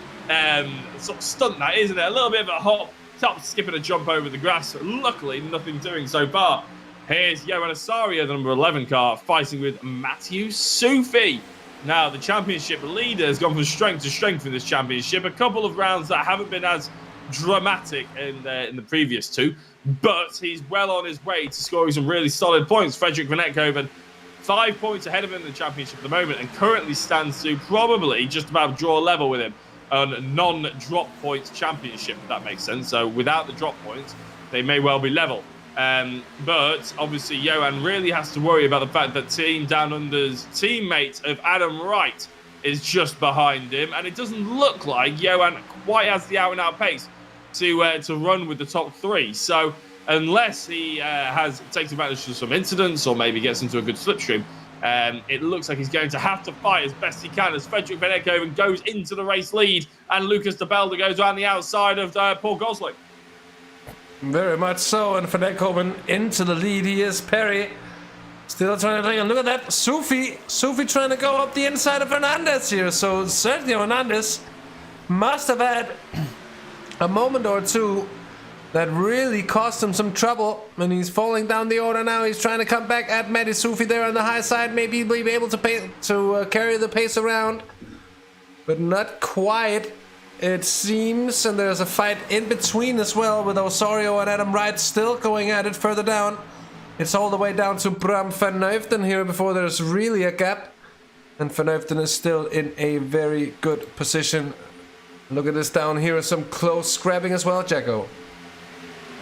sort of stunt, that, isn't it? A little bit of a hop, top skip and a jump over the grass. Luckily, nothing doing so far. Here's Johan Asario, the number 11 car, fighting with Matthew Sufi. Now, the championship leader has gone from strength to strength in this championship. A couple of rounds that haven't been as dramatic in the previous two, but he's well on his way to scoring some really solid points. Frederick Van Ekhoven, 5 points ahead of him in the championship at the moment, and currently stands to probably just about draw level with him on non-drop points championship, if that makes sense. So without the drop points, they may well be level. But obviously Johan really has to worry about the fact that Team Down Under's teammate of Adam Wright is just behind him, and it doesn't look like Johan quite has the out-and-out pace to run with the top 3. So unless he takes advantage of some incidents or maybe gets into a good slipstream, it looks like he's going to have to fight as best he can as Frederick Van Ekhoven goes into the race lead, and Lucas de Belder goes around the outside of Paul Gosling. Very much so, and Van Ekhoven into the lead. He is Perry. Still trying to look at that. Sufi trying to go up the inside of Hernandez here. So Sergio Hernandez must have had a moment or two that really cost him some trouble, and he's falling down the order now. He's trying to come back at Matty Sufi there on the high side. Maybe he'll be able to carry the pace around, but not quite, it seems. And there's a fight in between as well, with Osorio and Adam Wright still going at it further down. It's all the way down to Bram van Nuiften here before there's really a gap. And Van Nuiften is still in a very good position. Look at this down here, some close scrapping as well, Jacko.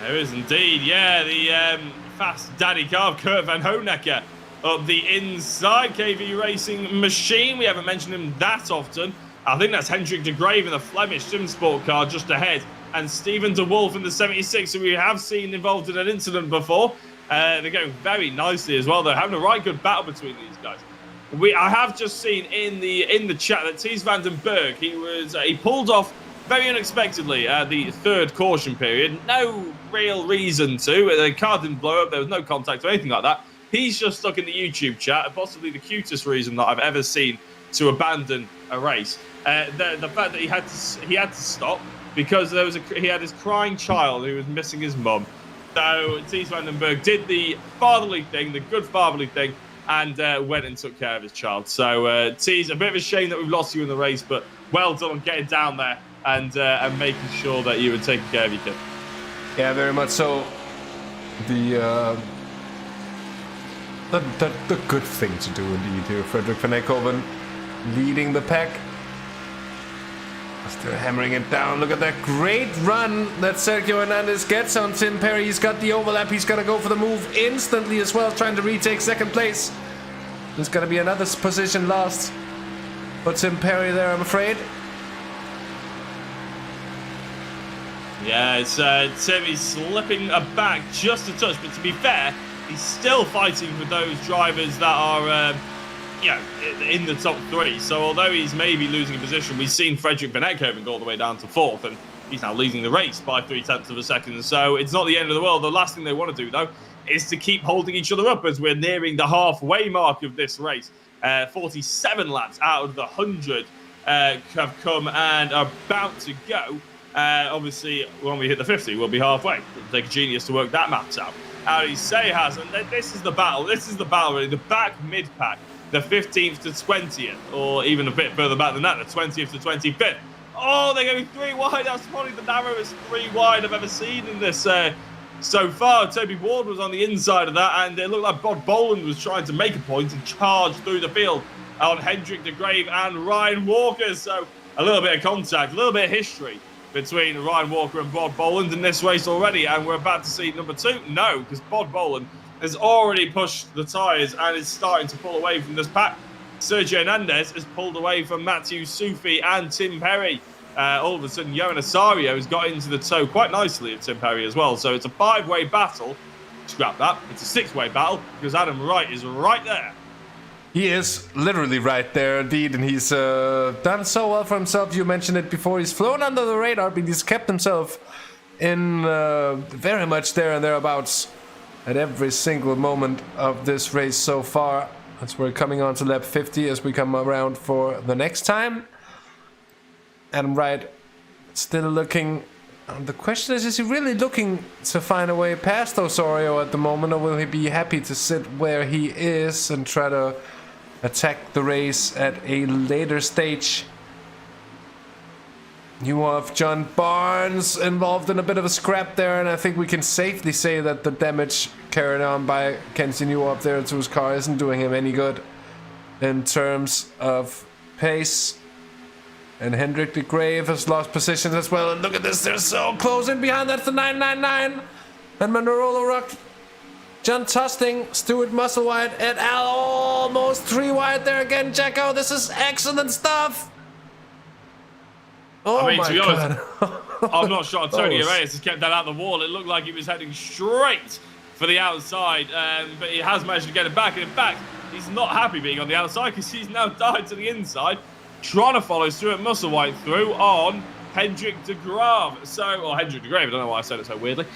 There is indeed, yeah, the fast daddy car of Kurt Van Honecker up the inside. KV Racing Machine, we haven't mentioned him that often, I think that's Hendrik de Graeve in the Flemish Sim Sport car just ahead. And Steven de Wolf in the 76, who we have seen involved in an incident before. They're going very nicely as well. They're having a right good battle between these guys. I have just seen in the chat that Thies van den Berg, he pulled off very unexpectedly the third caution period. No real reason to. The car didn't blow up. There was no contact or anything like that. He's just stuck in the YouTube chat, and possibly the cutest reason that I've ever seen to abandon a race. The fact that he had to stop because he had his crying child who was missing his mum. So Thies van den Berg did the fatherly thing, the good fatherly thing, and went and took care of his child. So Thies, a bit of a shame that we've lost you in the race, but well done on getting down there and making sure that you were taking care of your kid. Yeah, very much so. The good thing to do indeed here. Frederik van Ekhoven leading the pack. Still hammering it down. Look at that great run that Sergio Hernandez gets on Tim Perry. He's got the overlap. He's got to go for the move instantly as well, trying to retake second place. There's going to be another position lost for Tim Perry there, I'm afraid. Yeah, it's Timmy's slipping back just a touch, but to be fair, he's still fighting with those drivers that are, in the top three. So although he's maybe losing a position, we've seen Frederik van Ekhoven go all the way down to fourth, and he's now leading the race by 0.3 of a second. So it's not the end of the world. The last thing they want to do, though, is to keep holding each other up as we're nearing the halfway mark of this race. 47 laps out of the 100 have come and are about to go. Obviously, when we hit the 50, we'll be halfway. It'll take a genius to work that maths out. Hasse has, and this is the battle. This is the battle, really. The back mid-pack, the 15th to 20th, or even a bit further back than that, the 20th to 25th. Oh, they're going 3 wide. That's probably the narrowest 3 wide I've ever seen in this so far. Toby Ward was on the inside of that, and it looked like Bod Boland was trying to make a point and charge through the field on Hendrik de Graeve and Ryan Walker. So a little bit of contact, a little bit of history between Ryan Walker and Bod Boland in this race already, and we're about to see number 2. No, because Bod Boland has already pushed the tyres and is starting to pull away from this pack. Sergio Hernandez has pulled away from Mathieu Soufi and Tim Perry. All of a sudden, Johan Asario has got into the toe quite nicely of Tim Perry as well. So it's a 5-way battle. Scrap that. It's a 6-way battle because Adam Wright is right there. He is literally right there indeed, and he's done so well for himself. You mentioned it before. He's flown under the radar, but he's kept himself in very much there and thereabouts at every single moment of this race so far. As we're coming on to lap 50 as we come around for the next time. Adam Wright still looking. The question is he really looking to find a way past Osorio at the moment, or will he be happy to sit where he is and try to attack the race at a later stage? You have John Barnes involved in a bit of a scrap there, and I think we can safely say that the damage carried on by Kenzie Newop there to his car isn't doing him any good in terms of pace. And Hendrik de Graeve has lost positions as well. And look at this, they're so close in behind. That's the 999. And Mandarolo Rock, John Tosting, Stuart Musselwhite, and Al almost 3 wide there again. Jacko, this is excellent stuff. Oh, I mean, my to be honest, God. I'm not sure Antonio Reyes has kept that out of the wall. It looked like he was heading straight for the outside, but he has managed to get it back. And in fact, he's not happy being on the outside because he's now died to the inside, trying to follow Stuart Musselwhite through on Hendrik de Graeve. Or Hendrik de Graeve, I don't know why I said it so weirdly.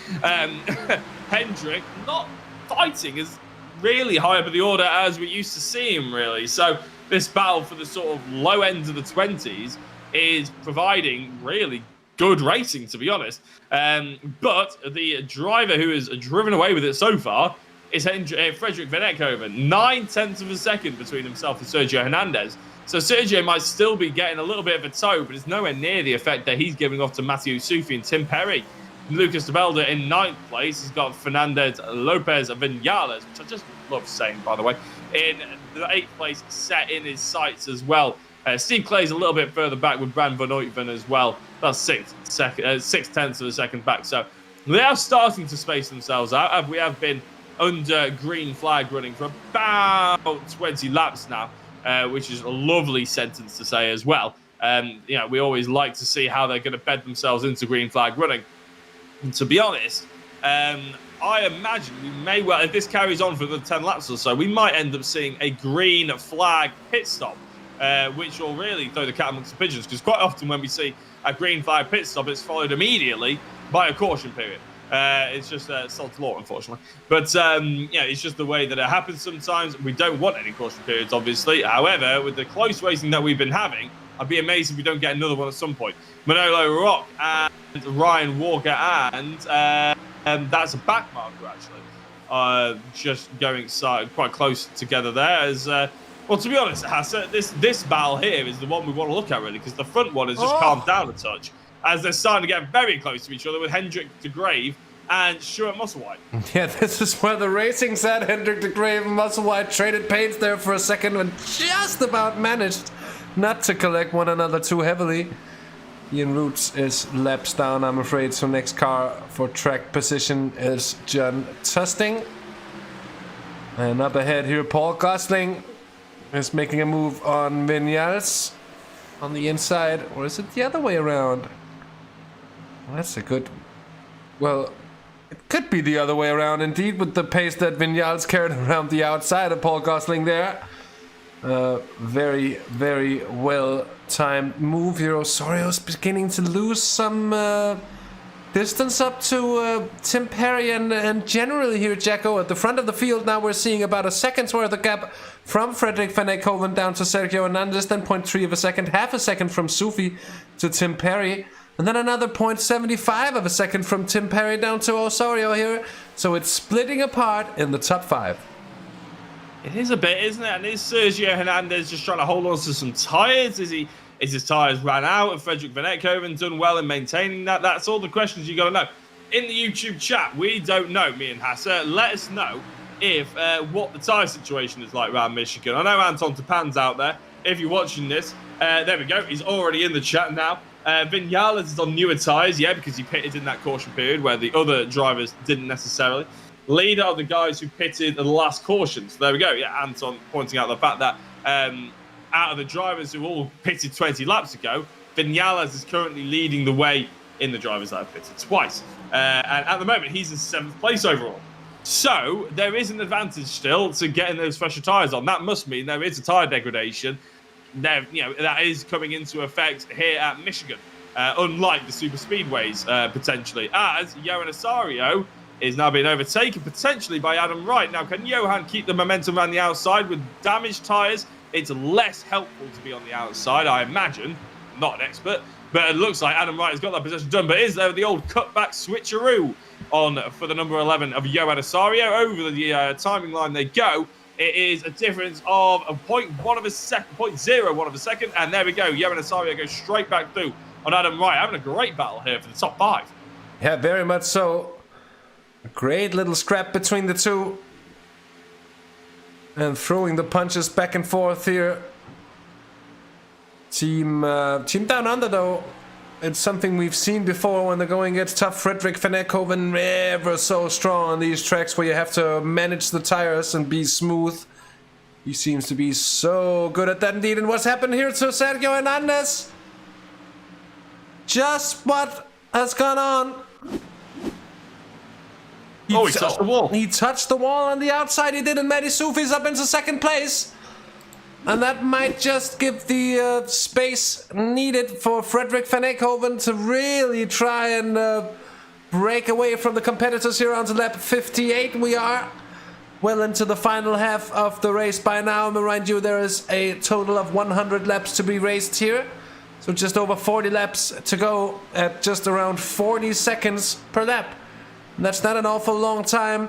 Hendrik not fighting as really high up in the order as we used to see him, really. So this battle for the sort of low end of the 20s is providing really good racing, to be honest. But the driver who has driven away with it so far is Frederik van Ekhoven. 9/10 of a second between himself and Sergio Hernandez. So Sergio might still be getting a little bit of a toe, but it's nowhere near the effect that he's giving off to Mathieu Soufi and Tim Perry. Lucas de Belder in 9th place. He's got Fernandez Lopez Vinales, which I just love saying, by the way, in the 8th place, set in his sights as well. Steve Clay's a little bit further back with Bran van Uytven as well. That's 6/10 of a second back. So they are starting to space themselves out. We have been under green flag running for about 20 laps now, which is a lovely sentence to say as well. We always like to see how they're going to bed themselves into green flag running. And to be honest, I imagine we may well, if this carries on for the 10 laps or so, we might end up seeing a green flag pit stop, which will really throw the cat amongst the pigeons, because quite often when we see a green flag pit stop, it's followed immediately by a caution period. It's just sod's law, unfortunately. But, it's just the way that it happens sometimes. We don't want any caution periods, obviously. However, with the close racing that we've been having, I'd be amazed if we don't get another one at some point. Manolo Rock and Ryan Walker, and that's a back marker, actually. Just going quite close together there. As well, to be honest, Hasse, this battle here is the one we want to look at, really, because the front one has just calmed down a touch, as they're starting to get very close to each other with Hendrick de Grave and Stuart Musselwhite. Yeah, this is where the racing's at. Hendrick de Grave and Musselwhite traded paints there for a second and just about managed not to collect one another too heavily. Ian Roots is laps down, I'm afraid, so next car for track position is John Tusting. And up ahead here, Paul Gosling is making a move on Viñales on the inside, or is it the other way around? Well, that's a good... Well, it could be the other way around indeed, with the pace that Viñales carried around the outside of Paul Gosling there. Very, very well-timed move here. Osorio's beginning to lose some distance up to Tim Perry and generally here, Jacko, at the front of the field. Now we're seeing about a second's worth of gap from Frederik van Eekhoven down to Sergio Hernandez, then 0.3 of a second, half a second from Sufi to Tim Perry, and then another 0.75 of a second from Tim Perry down to Osorio here. So it's splitting apart in the top 5. It is a bit, isn't it? And is Sergio Hernandez just trying to hold on to some tyres? Is his tyres ran out? And Frederik van Eekhoven done well in maintaining that? That's all the questions you got to know. In the YouTube chat, we don't know, me and Hasse. Let us know if what the tyre situation is like around Michigan. I know Anton Tapan's out there. If you're watching this, there we go. He's already in the chat now. Viñales is on newer tyres, yeah, because he pitted in that caution period where the other drivers didn't necessarily. Leader of the guys who pitted the last caution. So there we go. Yeah, Anton pointing out the fact that out of the drivers who all pitted 20 laps ago, Viñales is currently leading the way in the drivers that have pitted twice. And at the moment, he's in 7th place overall. So there is an advantage still to getting those fresher tyres on. That must mean there is a tyre degradation that is coming into effect here at Michigan, unlike the super speedways potentially, as Johan Osorio is now being overtaken potentially by Adam Wright. Now, can Johan keep the momentum around the outside with damaged tyres? It's less helpful to be on the outside, I imagine. Not an expert, but it looks like Adam Wright has got that position done. But is there the old cutback switcheroo on for the number 11 of Johan Osorio? Over the timing line they go. It is a difference of a 0.1 of a second, 0.01 of a second. And there we go. Johan Osorio goes straight back through on Adam Wright. Having a great battle here for the top 5. Yeah, very much so. A great little scrap between the two. And throwing the punches back and forth here. Team Down Under, though, it's something we've seen before when the going gets tough. Frederik van Eekhoven ever so strong on these tracks where you have to manage the tires and be smooth. He seems to be so good at that indeed. And what's happened here to Sergio Hernandez? Just what has gone on? He touched the wall. He touched the wall on the outside. He did, and Mehdi Soufi's up into 2nd place. And that might just give the space needed for Frederik van Eekhoven to really try and break away from the competitors here onto lap 58. We are well into the final half of the race by now. Mind you, there is a total of 100 laps to be raced here. So just over 40 laps to go at just around 40 seconds per lap. And that's not an awful long time.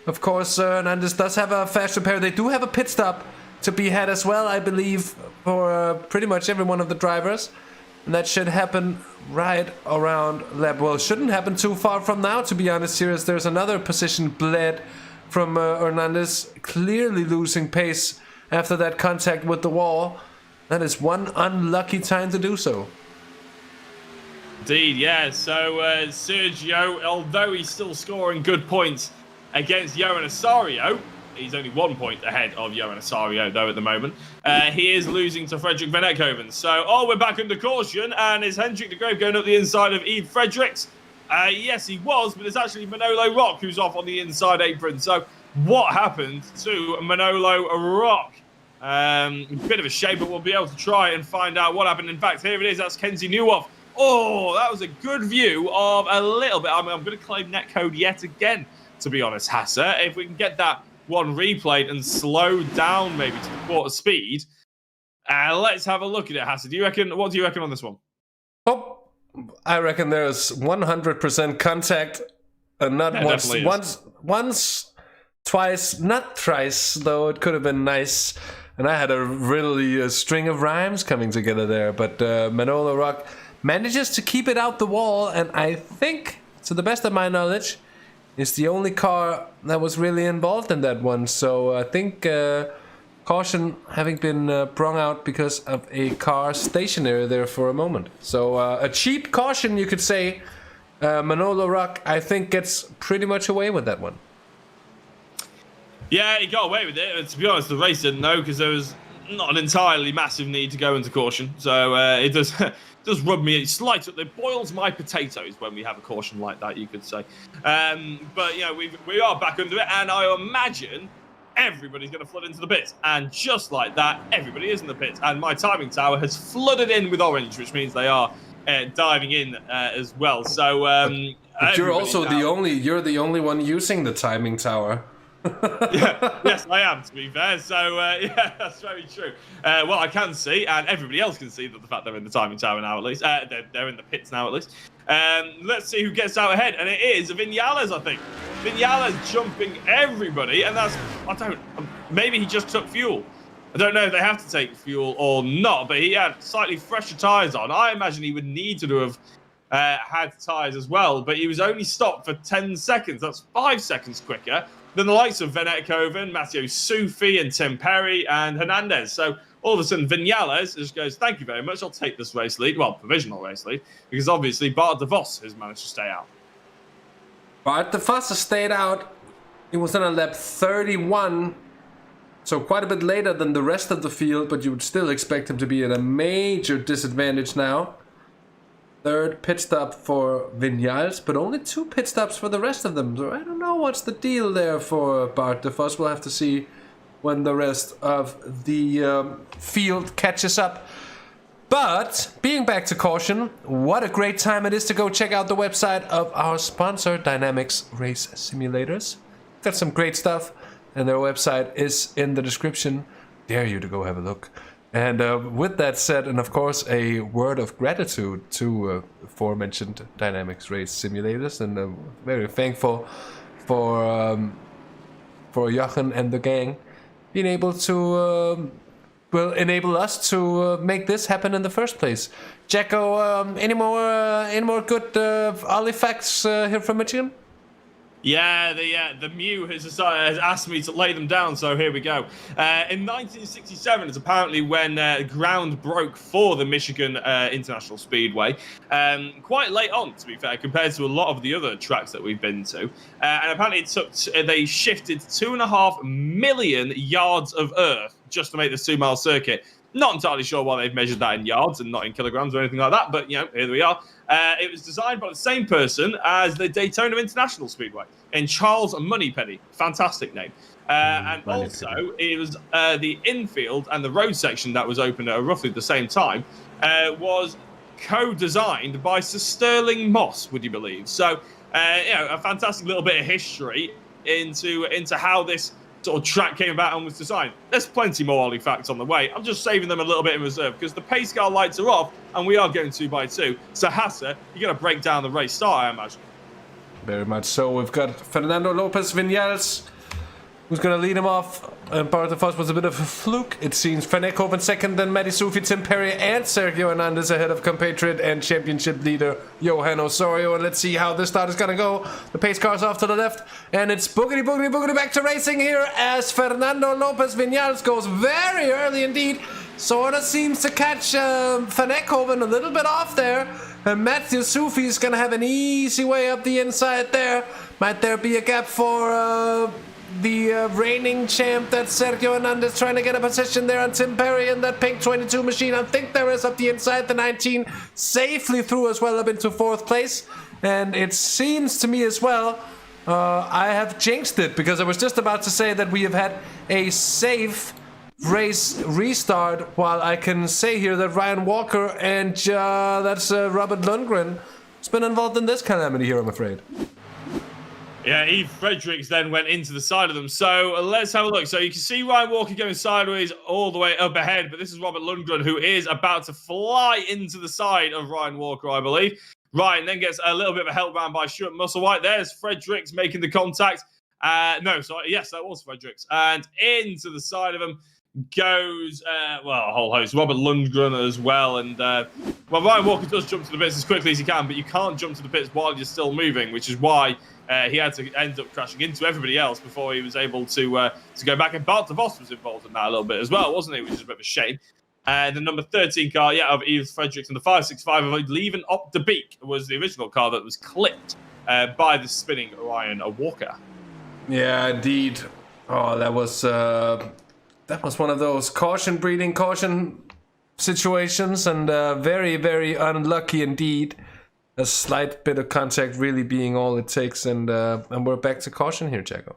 Of course, Hernandez does have a fast repair. They do have a pit stop to be had as well, I believe, for pretty much every one of the drivers. And that should happen right around lap. Well, it shouldn't happen too far from now, to be honest, here, as there's another position bled from Hernandez, clearly losing pace after that contact with the wall. That is one unlucky time to do so. Indeed, yeah. So Sergio, although he's still scoring good points against Johan Osorio, He's only 1 point ahead of Johan Assario, though, at the moment. He is losing to Frederick Van Ekhoven. So, we're back under caution. And is Hendrik de Grave going up the inside of Yves Fredericks? Yes, he was, but it's actually Manolo Rock who's off on the inside apron. So, what happened to Manolo Rock? Bit of a shame, but we'll be able to try and find out what happened. In fact, here it is. That's Kenzie Newhoff. Oh, that was a good view of a little bit. I'm going to claim netcode yet again, to be honest, Hasse. If we can get that one replayed and slowed down maybe to the quarter speed, let's have a look at it, Hasse. What do you reckon on this one? Oh, I reckon there's 100% contact. Not once, twice, not thrice, though it could have been nice. And I had a string of rhymes coming together there. But Manolo Rock manages to keep it out the wall, and I think, to the best of my knowledge, is the only car that was really involved in that one. So I think caution having been brung out because of a car stationary there for a moment. So a cheap caution, you could say. Manolo Rock, I think, gets pretty much away with that one. Yeah, he got away with it. To be honest, the race didn't know because there was not an entirely massive need to go into caution. So it does rub me slightly. It boils my potatoes when we have a caution like that, you could say. But we are back under it, and I imagine everybody's going to flood into the pits. And just like that, everybody is in the pits. And my timing tower has flooded in with orange, which means they are diving in as well. So but you're also you're the only one using the timing tower. Yes, I am, to be fair. So, yeah, that's very true. Well, I can see, and everybody else can see that the fact they're in the timing tower now, at least. They're in the pits now, at least. Let's see who gets out ahead, and it is Vinales, I think. Vinales jumping everybody, and maybe he just took fuel. I don't know if they have to take fuel or not, but he had slightly fresher tyres on. I imagine he would need to have had tyres as well, but he was only stopped for 10 seconds. That's 5 seconds quicker than the likes of Van Ekhoven, Matteo Sufi, and Tim Perry, and Hernandez. So all of a sudden, Vinales just goes, thank you very much, I'll take this race lead. Well, provisional race lead, because obviously Bart de Vos has managed to stay out. Bart de Vos has stayed out. He was on a lap 31, so quite a bit later than the rest of the field, but you would still expect him to be at a major disadvantage now. Third pit stop for Vinales, but only 2 pit stops for the rest of them. So I don't know what's the deal there for Bart de Vos. We'll have to see when the rest of the field catches up. But being back to caution, what a great time it is to go check out the website of our sponsor, Dynamixx Race Simulators. Got some great stuff, and their website is in the description. Dare you to go have a look. And with that said, and of course a word of gratitude to aforementioned Dynamixx Race Simulators, and very thankful for Jochen and the gang being able to enable us to make this happen in the first place. Jacko, any more good Ollie facts here from Michigan? Yeah, the Mew has asked me to lay them down, so here we go. In 1967 is apparently when ground broke for the Michigan International Speedway. Quite late on, to be fair, compared to a lot of the other tracks that we've been to. And apparently they shifted 2.5 million yards of earth just to make this 2-mile circuit. Not entirely sure why they've measured that in yards and not in kilograms or anything like that, but, here we are. It was designed by the same person as the Daytona International Speedway, in Charles Moneypenny. Fantastic name. And also, it was the infield and the road section that was opened at roughly the same time was co-designed by Sir Sterling Moss, would you believe? So, a fantastic little bit of history into how this sort of track came about and was designed. There's plenty more Ollie facts on the way. I'm just saving them a little bit in reserve because the pace car lights are off and we are going 2x2. So Hasse, you're going to break down the race start, I imagine. Very much so. We've got Fernando Lopez Vinales, who's going to lead him off. And Bart de Vos was a bit of a fluke. It seems Van Ekhoven second, then Matty Sufi, Tim Perry, and Sergio Hernandez ahead of compatriot and championship leader Johan Osorio. And let's see how this start is going to go. The pace car's off to the left, and it's boogity, boogity, boogity back to racing here as Fernando Lopez Vinales goes very early indeed. Sort of seems to catch Van Ekhoven a little bit off there. And Matthew Sufi is going to have an easy way up the inside there. Might there be a gap for the reigning champ, that's Sergio Hernandez, trying to get a position there on Tim Perry in that pink 22 machine. I think there is up the inside. The 19 safely through as well up into 4th place. And it seems to me as well, I have jinxed it, because I was just about to say that we have had a safe race restart, while I can say here that Ryan Walker and that's Robert Lundgren has been involved in this calamity here, I'm afraid. Yeah, Eve Fredericks then went into the side of them. So let's have a look. So you can see Ryan Walker going sideways all the way up ahead, but this is Robert Lundgren, who is about to fly into the side of Ryan Walker, I believe. Ryan then gets a little bit of a help round by Stuart Musselwhite. There's Fredericks making the contact. No, sorry. Yes, that was Fredericks. And into the side of him goes, a whole host. Robert Lundgren as well. And, Ryan Walker does jump to the pits as quickly as he can, but you can't jump to the pits while you're still moving, which is why he had to end up crashing into everybody else before he was able to go back. And Bart DeVos was involved in that a little bit as well, wasn't he? Which is a bit of a shame. The number 13 car, of Yves Fredericks, and the 565 of Leven Op de Beek was the original car that was clipped by the spinning Ryan Walker. Yeah, indeed. Oh, that was one of those caution situations, and very, very unlucky indeed. A slight bit of contact really being all it takes, and we're back to caution here, Jaco.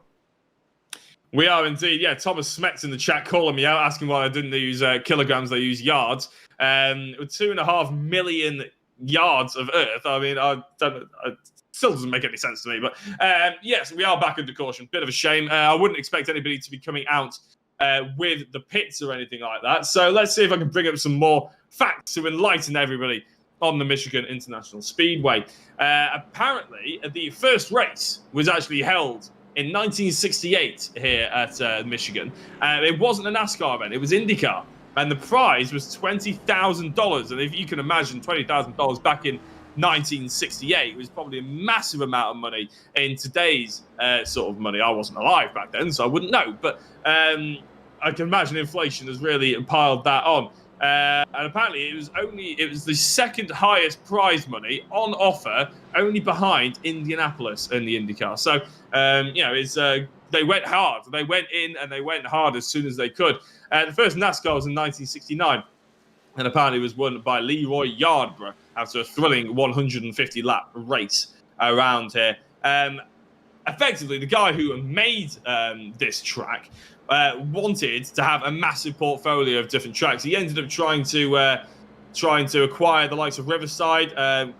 We are indeed. Yeah, Thomas Smets in the chat calling me out, asking why I didn't use kilograms, they use yards. With 2.5 million yards of Earth, I mean, it still doesn't make any sense to me. But yes, we are back under caution. Bit of a shame. I wouldn't expect anybody to be coming out with the pits or anything like that. So let's see if I can bring up some more facts to enlighten everybody on the Michigan International Speedway. Apparently, the first race was actually held in 1968 here at Michigan. It wasn't a NASCAR event, it was IndyCar. And the prize was $20,000. And if you can imagine $20,000 back in 1968 was probably a massive amount of money in today's sort of money. I wasn't alive back then, so I wouldn't know. But I can imagine inflation has really piled that on. And apparently it was the second highest prize money on offer, only behind Indianapolis in the IndyCar. So, they went hard. They went in and they went hard as soon as they could. The first NASCAR was in 1969, and apparently was won by Leroy Yarborough after a thrilling 150-lap race around here. Effectively, the guy who made this track wanted to have a massive portfolio of different tracks. He ended up trying to acquire the likes of Riverside and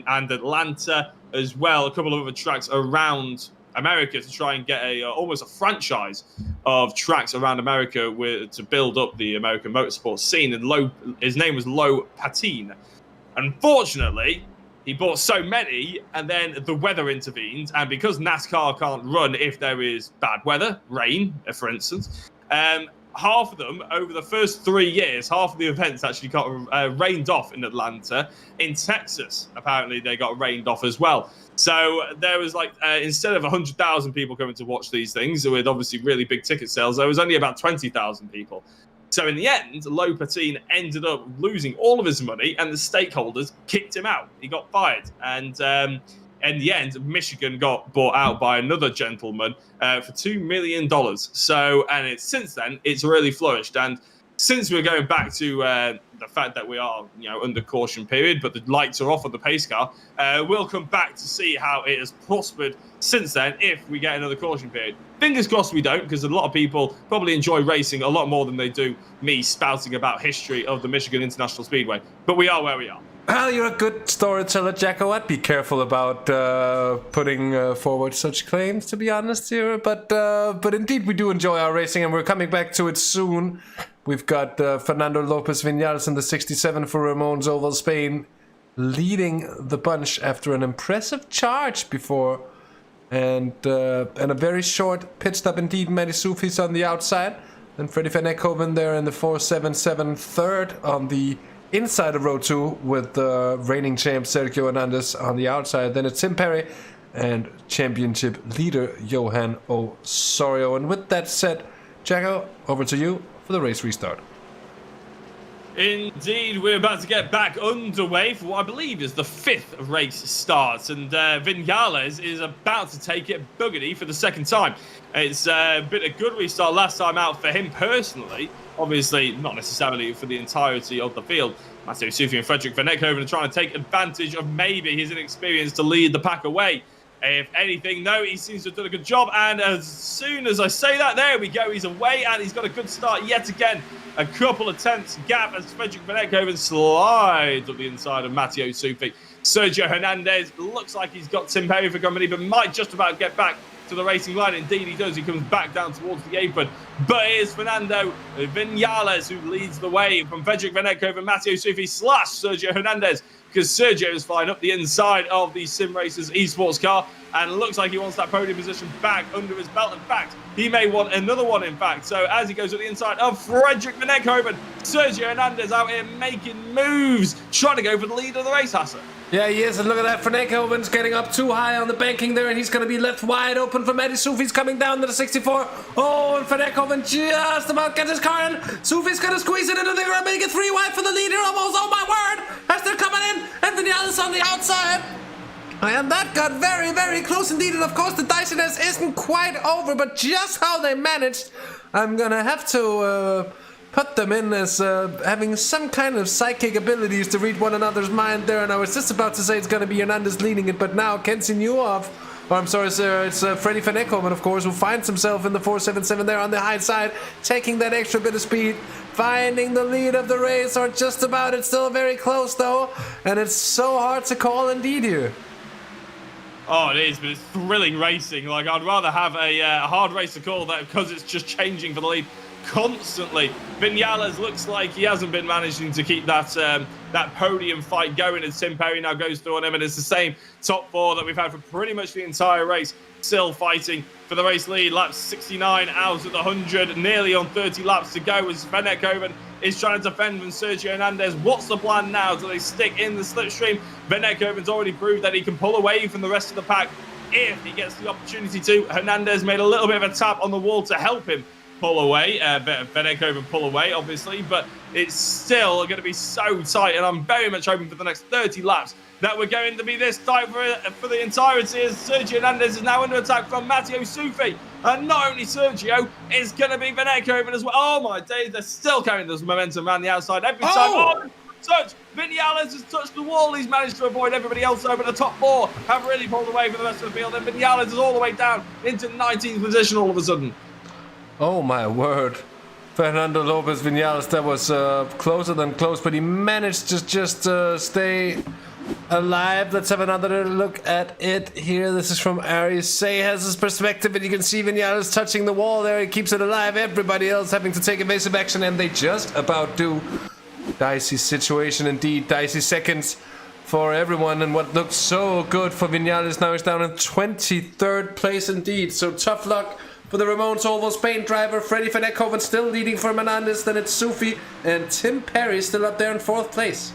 Atlanta as well, a couple of other tracks around America to try and get almost a franchise of tracks around America to build up the American motorsport scene. And his name was Lo Patine. Unfortunately, he bought so many, and then the weather intervened. And because NASCAR can't run if there is bad weather, rain, for instance, half of them, over the first 3 years, half of the events actually got rained off in Atlanta. In Texas, apparently, they got rained off as well. So there was instead of 100,000 people coming to watch these things, with obviously really big ticket sales, there was only about 20,000 people. So in the end, Lo Patine ended up losing all of his money, and the stakeholders kicked him out. He got fired. And in the end, Michigan got bought out by another gentleman for $2 million. So, and since then, it's really flourished. And since we're going back to the fact that we are, under caution period, but the lights are off on the pace car, we'll come back to see how it has prospered since then if we get another caution period. Fingers crossed we don't, because a lot of people probably enjoy racing a lot more than they do me spouting about history of the Michigan International Speedway. But we are where we are. Well, you're a good storyteller, Jacko. I'd be careful about putting forward such claims, to be honest here. But indeed, we do enjoy our racing, and we're coming back to it soon. We've got Fernando Lopez Vinales in the 67 for Ramon's Oval Spain, leading the bunch after an impressive charge before. And a very short pit stop indeed. Matty Sufis on the outside. And Freddie Van Eckhoven there in the 477 third on the inside of row 2 with the reigning champ Sergio Hernandez on the outside. Then it's Tim Perry and championship leader Johan Osorio. And with that said, Jacko, over to you for the race restart. Indeed, we're about to get back underway for what I believe is the 5th race start, and Vinales is about to take it boogity for the 2nd time. It's been a good restart last time out for him personally, obviously not necessarily for the entirety of the field. Matteo Sufi and Frederick Van Ekhoven are trying to take advantage of maybe his inexperience to lead the pack away. If anything, though, he seems to have done a good job. And as soon as I say that, there we go. He's away, and he's got a good start yet again. A couple of tenths gap as Frederick Van Ekhoven slides up the inside of Matteo Sufi. Sergio Hernandez looks like he's got Tim Perry for company, but might just about get back to the racing line. Indeed, he does. He comes back down towards the apron. But here's Fernando Vinales, who leads the way from Frederick Van Ekhoven, Matteo Sufi / Sergio Hernandez, because Sergio is flying up the inside of the Simracers esports car, and looks like he wants that podium position back under his belt. In fact, he may want another one, in fact. So as he goes to the inside of Frederick Van Ekhoven, Sergio Hernandez out here making moves, trying to go for the lead of the race, Hasse. Yeah, he is, and look at that. Van Ekhoven's getting up too high on the banking there, and he's going to be left wide open for Matty. Sufi's coming down to the 64. Oh, and Van Ekhoven just about gets his car in. Sufi's going to squeeze it into the ground, make it 3 wide for the leader almost. Oh, my word! As they're coming in, and Vinales on the outside. And that got very, very close indeed. And of course, the diciness isn't quite over, but just how they managed, I'm going to have to put them in as having some kind of psychic abilities to read one another's mind there. And I was just about to say it's going to be Hernandez leading it, but now Kenzie Newhoff, or I'm sorry, sir, it's Freddie Van Ekhoven, of course, who finds himself in the 477 there on the high side, taking that extra bit of speed, finding the lead of the race, or just about. It's still very close, though, and it's so hard to call indeed here. Oh, it is, but it's thrilling racing. Like, I'd rather have a hard race to call that because it's just changing for the lead constantly. Vinales looks like he hasn't been managing to keep that that podium fight going as Tim Perry now goes through on him, and it's the same top 4 that we've had for pretty much the entire race, still fighting for the race lead. Lap 69 out of the 100, nearly on 30 laps to go as Van Ekhoven is trying to defend from Sergio Hernandez. What's the plan now? Do they stick in the slipstream? Van Ekhoven's already proved that he can pull away from the rest of the pack if he gets the opportunity to. Hernandez made a little bit of a tap on the wall to help him pull away, Van Ekhoven pull away, obviously, but it's still going to be so tight, and I'm very much hoping for the next 30 laps that we're going to be this tight for the entirety, as Sergio Hernandez is now under attack from Matteo Sufi, and not only Sergio, it's going to be Van Ekhoven as well. Oh my days, they're still carrying this momentum around the outside every time. Oh, touch! Vinales has touched the wall. He's managed to avoid everybody else over. The top 4 have really pulled away from the rest of the field, and Vinales is all the way down into 19th position all of a sudden. Oh my word. Fernando Lopez Vinales, that was closer than close, but he managed to just stay alive. Let's have another look at it here. This is from Ari Say has his perspective, and you can see Vinales touching the wall there. He keeps it alive. Everybody else having to take evasive action, and they just about do. Dicey situation indeed. Dicey seconds for everyone, and what looks so good for Vinales now is down in 23rd place indeed. So tough luck for the Ramon Solvo Spain driver. Freddie Van Ekhoven still leading for Hernandez, then it's Sufi, and Tim Perry still up there in 4th place.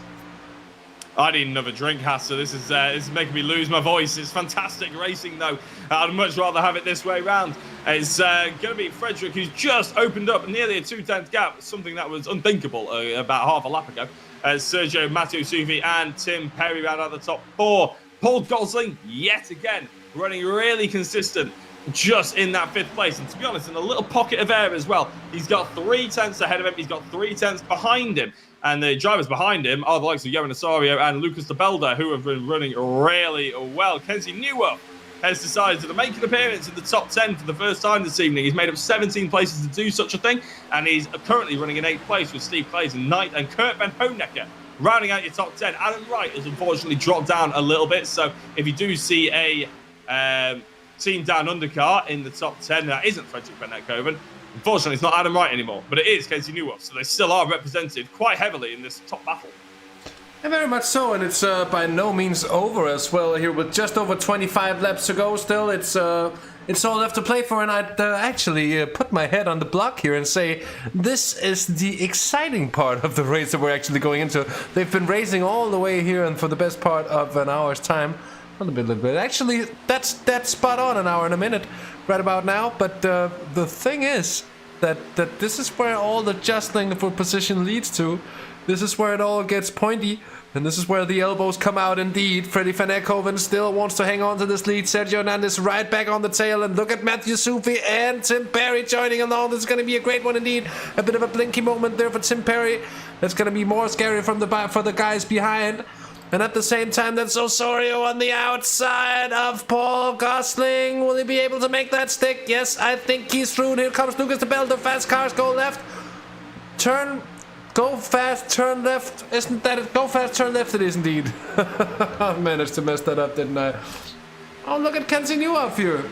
I need another drink, Hasse. This is making me lose my voice. It's fantastic racing, though. I'd much rather have it this way round. It's going to be Frederick, who's just opened up nearly a 2/10 gap, something that was unthinkable about half a lap ago. Sergio, Matteo Sufi, and Tim Perry round out the top 4. Paul Gosling, yet again, running really consistent, just in that 5th place, and to be honest, in a little pocket of air as well. He's got 3 tenths ahead of him, he's got 3 tenths behind him, and the drivers behind him are the likes of Johan Osorio and Lucas de Belda, who have been running really well. Kenzie Newhoff has decided to make an appearance in the top 10 for the first time this evening. He's made up 17 places to do such a thing, and he's currently running in 8th place with Steve Clays in 9th, and Kurt Van Honecker rounding out your top 10. Adam Wright has unfortunately dropped down a little bit, so if you do see a Team Down Undercar in the top 10, that isn't Frederick Van Ekhoven. Unfortunately, it's not Adam Wright anymore, but it is Casey Newhoff, so they still are represented quite heavily in this top battle. And very much so, and it's by no means over as well here with just over 25 laps to go still. It's all left to play for, and I'd actually put my head on the block here and say this is the exciting part of the race that we're actually going into. They've been racing all the way here and for the best part of an hour's time. A little bit. Actually, that's spot on, an hour and a minute right about now. But the thing is, that this is where all the jostling for position leads to. This is where it all gets pointy. And this is where the elbows come out indeed. Freddie Van Ekhoven still wants to hang on to this lead. Sergio Hernandez right back on the tail. And look at Matthew Sufi and Tim Perry joining along. This is going to be a great one indeed. A bit of a blinky moment there for Tim Perry. That's going to be more scary for the guys behind. And at the same time, that's Osorio on the outside of Paul Gosling. Will he be able to make that stick? Yes, I think he's through. Here comes Lucas de Bell. The fast cars go left. Turn. Go fast, turn left. Isn't that it? Go fast, turn left. It is indeed. I managed to mess that up, didn't I? Oh, look at Kenzie Newhoff here.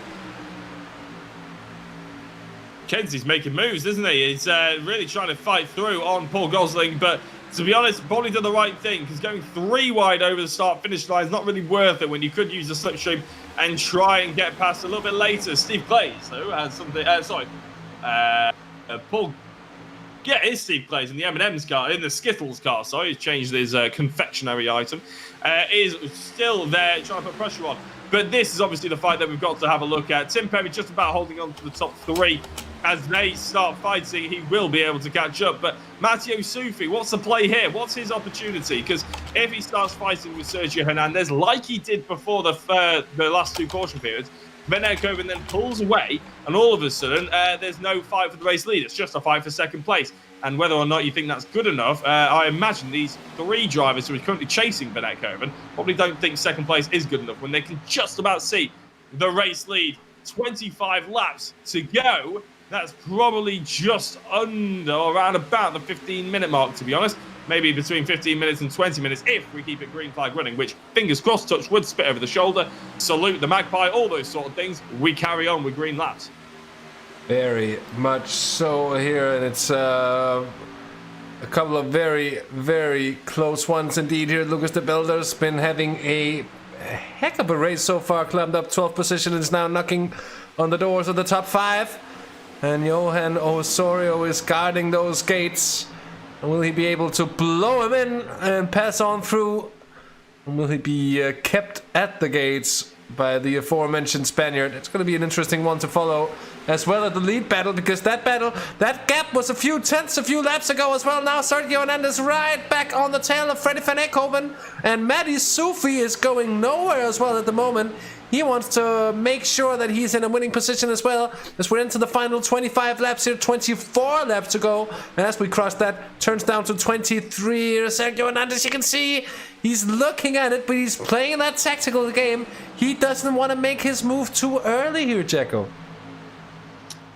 Kenzie's making moves, isn't he? He's really trying to fight through on Paul Gosling, but to be honest, probably done the right thing, because going 3 wide over the start-finish line is not really worth it when you could use the slipstream and try and get past a little bit later. Steve Glaze, though, has something. Paul. Yeah, it is Steve Glaze in the M&M's car, in the Skittles car, sorry, he's changed his confectionery item, is still there trying to put pressure on. But this is obviously the fight that we've got to have a look at. Tim Perry just about holding on to the top 3. As they start fighting, he will be able to catch up. But Matteo Sufi, what's the play here? What's his opportunity? Because if he starts fighting with Sergio Hernandez, like he did before the last 2 caution periods, Van Ekhoven then pulls away, and all of a sudden, there's no fight for the race lead. It's just a fight for second place. And whether or not you think that's good enough, I imagine these 3 drivers who are currently chasing Van Ekhoven probably don't think second place is good enough when they can just about see the race lead. 25 laps to go. That's probably just under or around about the 15-minute mark, to be honest. Maybe between 15 minutes and 20 minutes if we keep it green flag running, which, fingers crossed, touch wood, spit over the shoulder, salute the magpie, all those sort of things. We carry on with green laps. Very much so here, and it's a couple of very, very close ones indeed here. Lucas de Belder's been having a heck of a race so far, climbed up 12th position and is now knocking on the doors of the top 5. And Johan Osorio is guarding those gates. And will he be able to blow him in and pass on through? And will he be kept at the gates by the aforementioned Spaniard? It's going to be an interesting one to follow, as well as the lead battle, because that gap was a few laps ago as well. Now Sergio Hernandez right back on the tail of Freddie Van Ekhoven, and Matty Sufi is going nowhere as well at the moment. He wants to make sure that he's in a winning position as well, as we're into the final 25 laps here, 24 laps to go. And as we cross that, turns down to 23. Sergio Hernandez, you can see he's looking at it, but he's playing that tactical game. He doesn't want to make his move too early here, Jacko.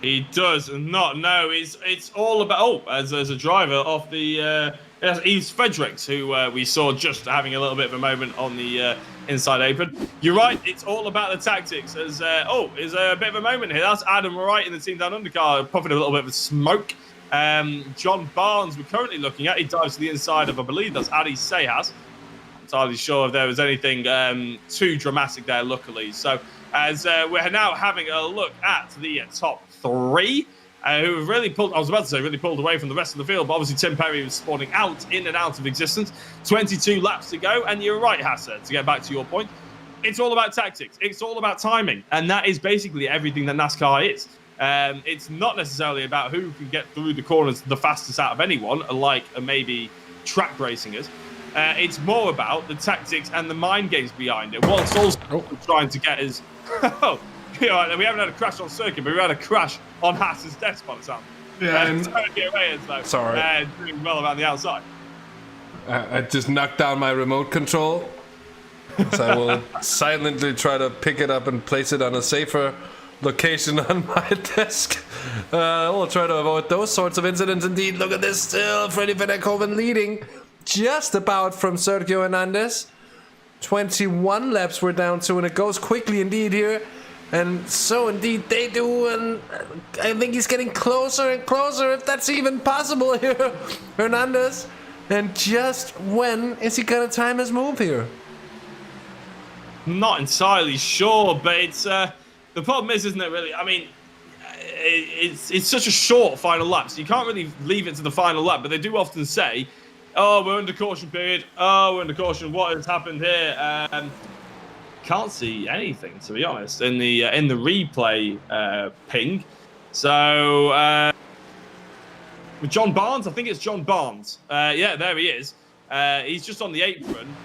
He does not know. It's all about, as a driver off the Yves Fredericks, who we saw just having a little bit of a moment on the inside apron. You're right, it's all about the tactics. Is a bit of a moment here. That's Adam Wright in the Team Down Under car, puffing a little bit of smoke. John Barnes we're currently looking at. He dives to the inside of, I believe that's Adi Sayas. I'm entirely sure if there was anything too dramatic there, luckily. So as we're now having a look at the top 3, who have really pulled, I was about to say, really pulled away from the rest of the field, but obviously Tim Perry was spawning in and out of existence. 22 laps to go, and you're right, Hasse, to get back to your point. It's all about tactics. It's all about timing, and that is basically everything that NASCAR is. It's not necessarily about who can get through the corners the fastest out of anyone, like maybe track racing is. It's more about the tactics and the mind games behind it. Whilst also trying to get his... we haven't had a crash on circuit, but we had a crash on Hasse's desk by the time. Yeah, sorry. Doing well around the outside. I just knocked down my remote control. So I will silently try to pick it up and place it on a safer location on my desk. We'll try to avoid those sorts of incidents indeed. Look at this still. Freddie Van Ekhoven leading just about from Sergio Hernandez. 21 laps we're down to, and it goes quickly indeed here. And so indeed they do, and I think he's getting closer and closer, if that's even possible here, Hernandez. And just when is he gonna time his move here? Not entirely sure, but it's the problem is, isn't it? Really, I mean, it's such a short final lap, so you can't really leave it to the final lap. But they do often say, "Oh, we're under caution period. Oh, we're under caution. What has happened here?" Can't see anything, to be honest, in the replay ping. So John Barnes. I think it's John Barnes. Yeah, there he is. He's just on the apron.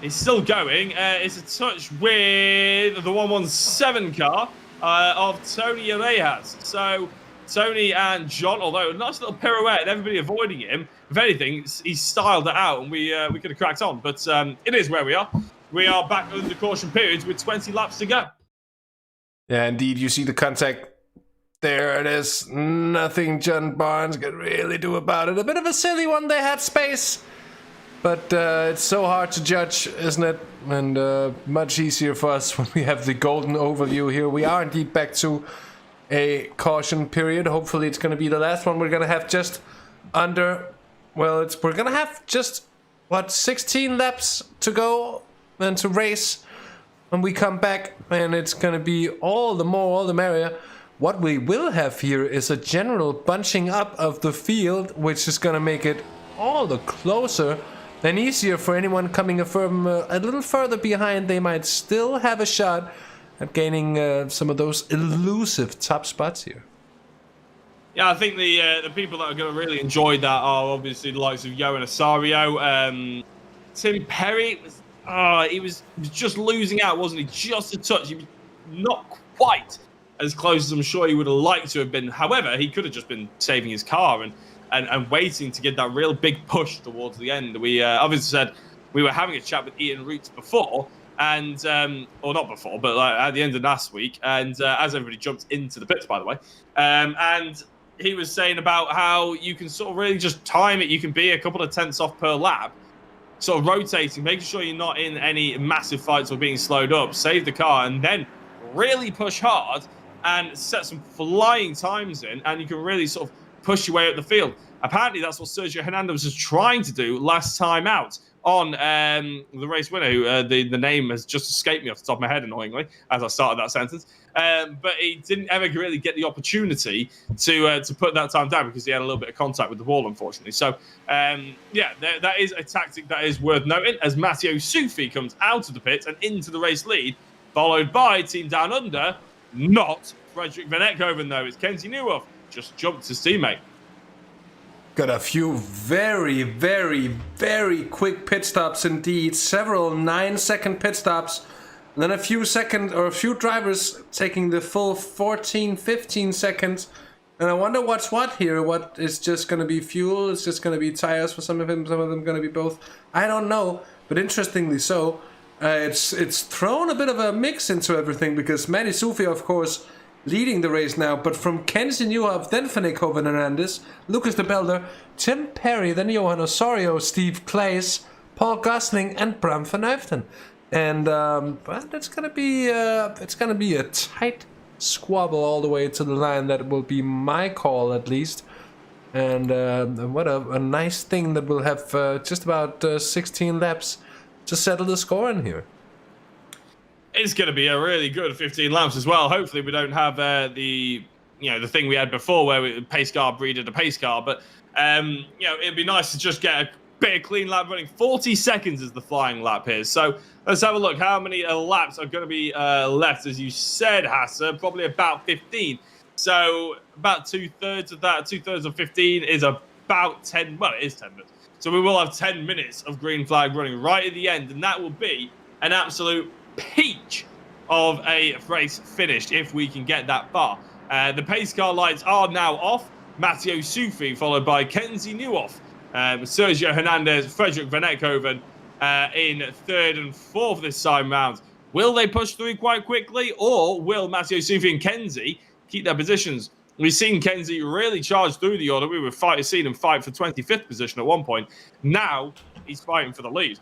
He's still going. It's a touch with the 117 car of Tony Arejas. So Tony and John, although a nice little pirouette and everybody avoiding him, if anything, he's styled it out and we could have cracked on. But it is where we are. We are back under caution periods with 20 laps to go. Yeah, indeed. You see the contact. There it is. Nothing John Barnes could really do about it. A bit of a silly one. They had space. But it's so hard to judge, isn't it? And much easier for us when we have the golden overview here. We are indeed back to a caution period. Hopefully it's going to be the last one. We're going to have just under... Well, we're going to have just, 16 laps to go and to race when we come back. And it's going to be all the merrier. What we will have here is a general bunching up of the field, which is going to make it all the closer and easier for anyone coming from a little further behind. They might still have a shot at gaining some of those elusive top spots here. Yeah, I think the people that are going to really enjoy that are obviously the likes of Johan Osorio. Tim Perry, he was just losing out, wasn't he? Just a touch. He was not quite as close as I'm sure he would have liked to have been. However, he could have just been saving his car and waiting to get that real big push towards the end. We obviously said we were having a chat with Ian Roots before, and or not before, but at the end of last week, and as everybody jumped into the pits, by the way, and he was saying about how you can sort of really just time it. You can be a couple of tenths off per lap, sort of rotating, making sure you're not in any massive fights or being slowed up, save the car, and then really push hard and set some flying times in, and you can really sort of push your way up the field. Apparently, that's what Sergio Hernandez was trying to do last time out on the race winner, who the name has just escaped me off the top of my head, annoyingly, as I started that sentence. But he didn't ever really get the opportunity to put that time down because he had a little bit of contact with the wall, unfortunately. So, yeah, that is a tactic that is worth noting as Matteo Sufi comes out of the pits and into the race lead, followed by Team Down Under, not Frederick Van Ekhoven, though. It's Kenzie Newhoff, just jumped his teammate. Got a few very, very, very quick pit stops indeed. Several 9-second pit stops. And then a few drivers taking the full 14, 15 seconds. And I wonder what's what here. What is just going to be fuel? It's just going to be tires for some of them going to be both. I don't know. But interestingly so, it's thrown a bit of a mix into everything because Matty Sufi, of course, leading the race now, but from Kenzie Newhoff, then Van Ekhoven Hernandez, Lucas de Belder, Tim Perry, then Johan Osorio, Steve Claes, Paul Gosling, and Bram van Uiften. And it's gonna be a tight squabble all the way to the line. That will be my call at least. And what a nice thing that we'll have just about 16 laps to settle the score in here. It's going to be a really good 15 laps as well. Hopefully we don't have the thing we had before where pace car breeded a pace car. But, it'd be nice to just get a bit of clean lap running. 40 seconds is the flying lap here. So let's have a look. How many laps are going to be left? As you said, Hasse, probably about 15. So about 2/3 of that, 2/3 of 15 is about 10. Well, it is 10 minutes. So we will have 10 minutes of green flag running right at the end. And that will be an absolute peach of a race finished if we can get that far. The pace car lights are now off. Matteo Sufi followed by Kenzie Newhoff, Sergio Hernandez, Frederick Van Ekhoven in third and fourth this time round. Will they push through quite quickly, or will Matteo Sufi and Kenzie keep their positions? We've seen Kenzie really charge through the order. We were seeing him fight for 25th position at one point. Now he's fighting for the lead.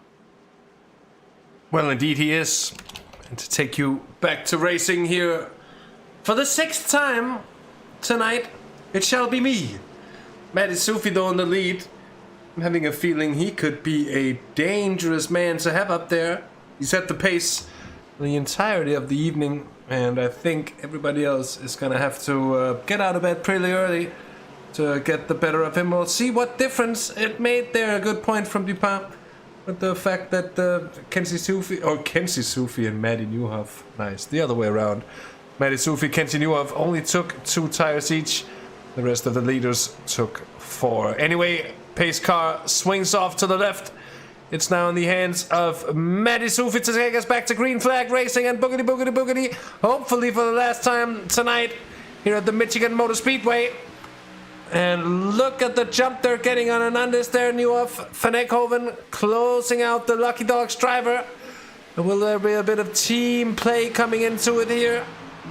Well, indeed he is. And to take you back to racing here for the 6th time tonight, it shall be me. Matty Sufi though in the lead. I'm having a feeling he could be a dangerous man to have up there. He set the pace the entirety of the evening, and I think everybody else is going to have to get out of bed pretty early to get the better of him. We'll see what difference it made there. A good point from Dupin. But the fact that Kenzie Sufi and Matty Newhoff, nice, the other way around. Matty Sufi, Kenzie Newhoff only took 2 tires each. The rest of the leaders took 4. Anyway, pace car swings off to the left. It's now in the hands of Matty Sufi to take us back to green flag racing and boogity boogity boogity. Hopefully for the last time tonight here at the Michigan Motor Speedway. And look at the jump they're getting on Hernandez there. Nieuwhof, Van Ekhoven closing out the Lucky Dogs driver. Will there be a bit of team play coming into it here?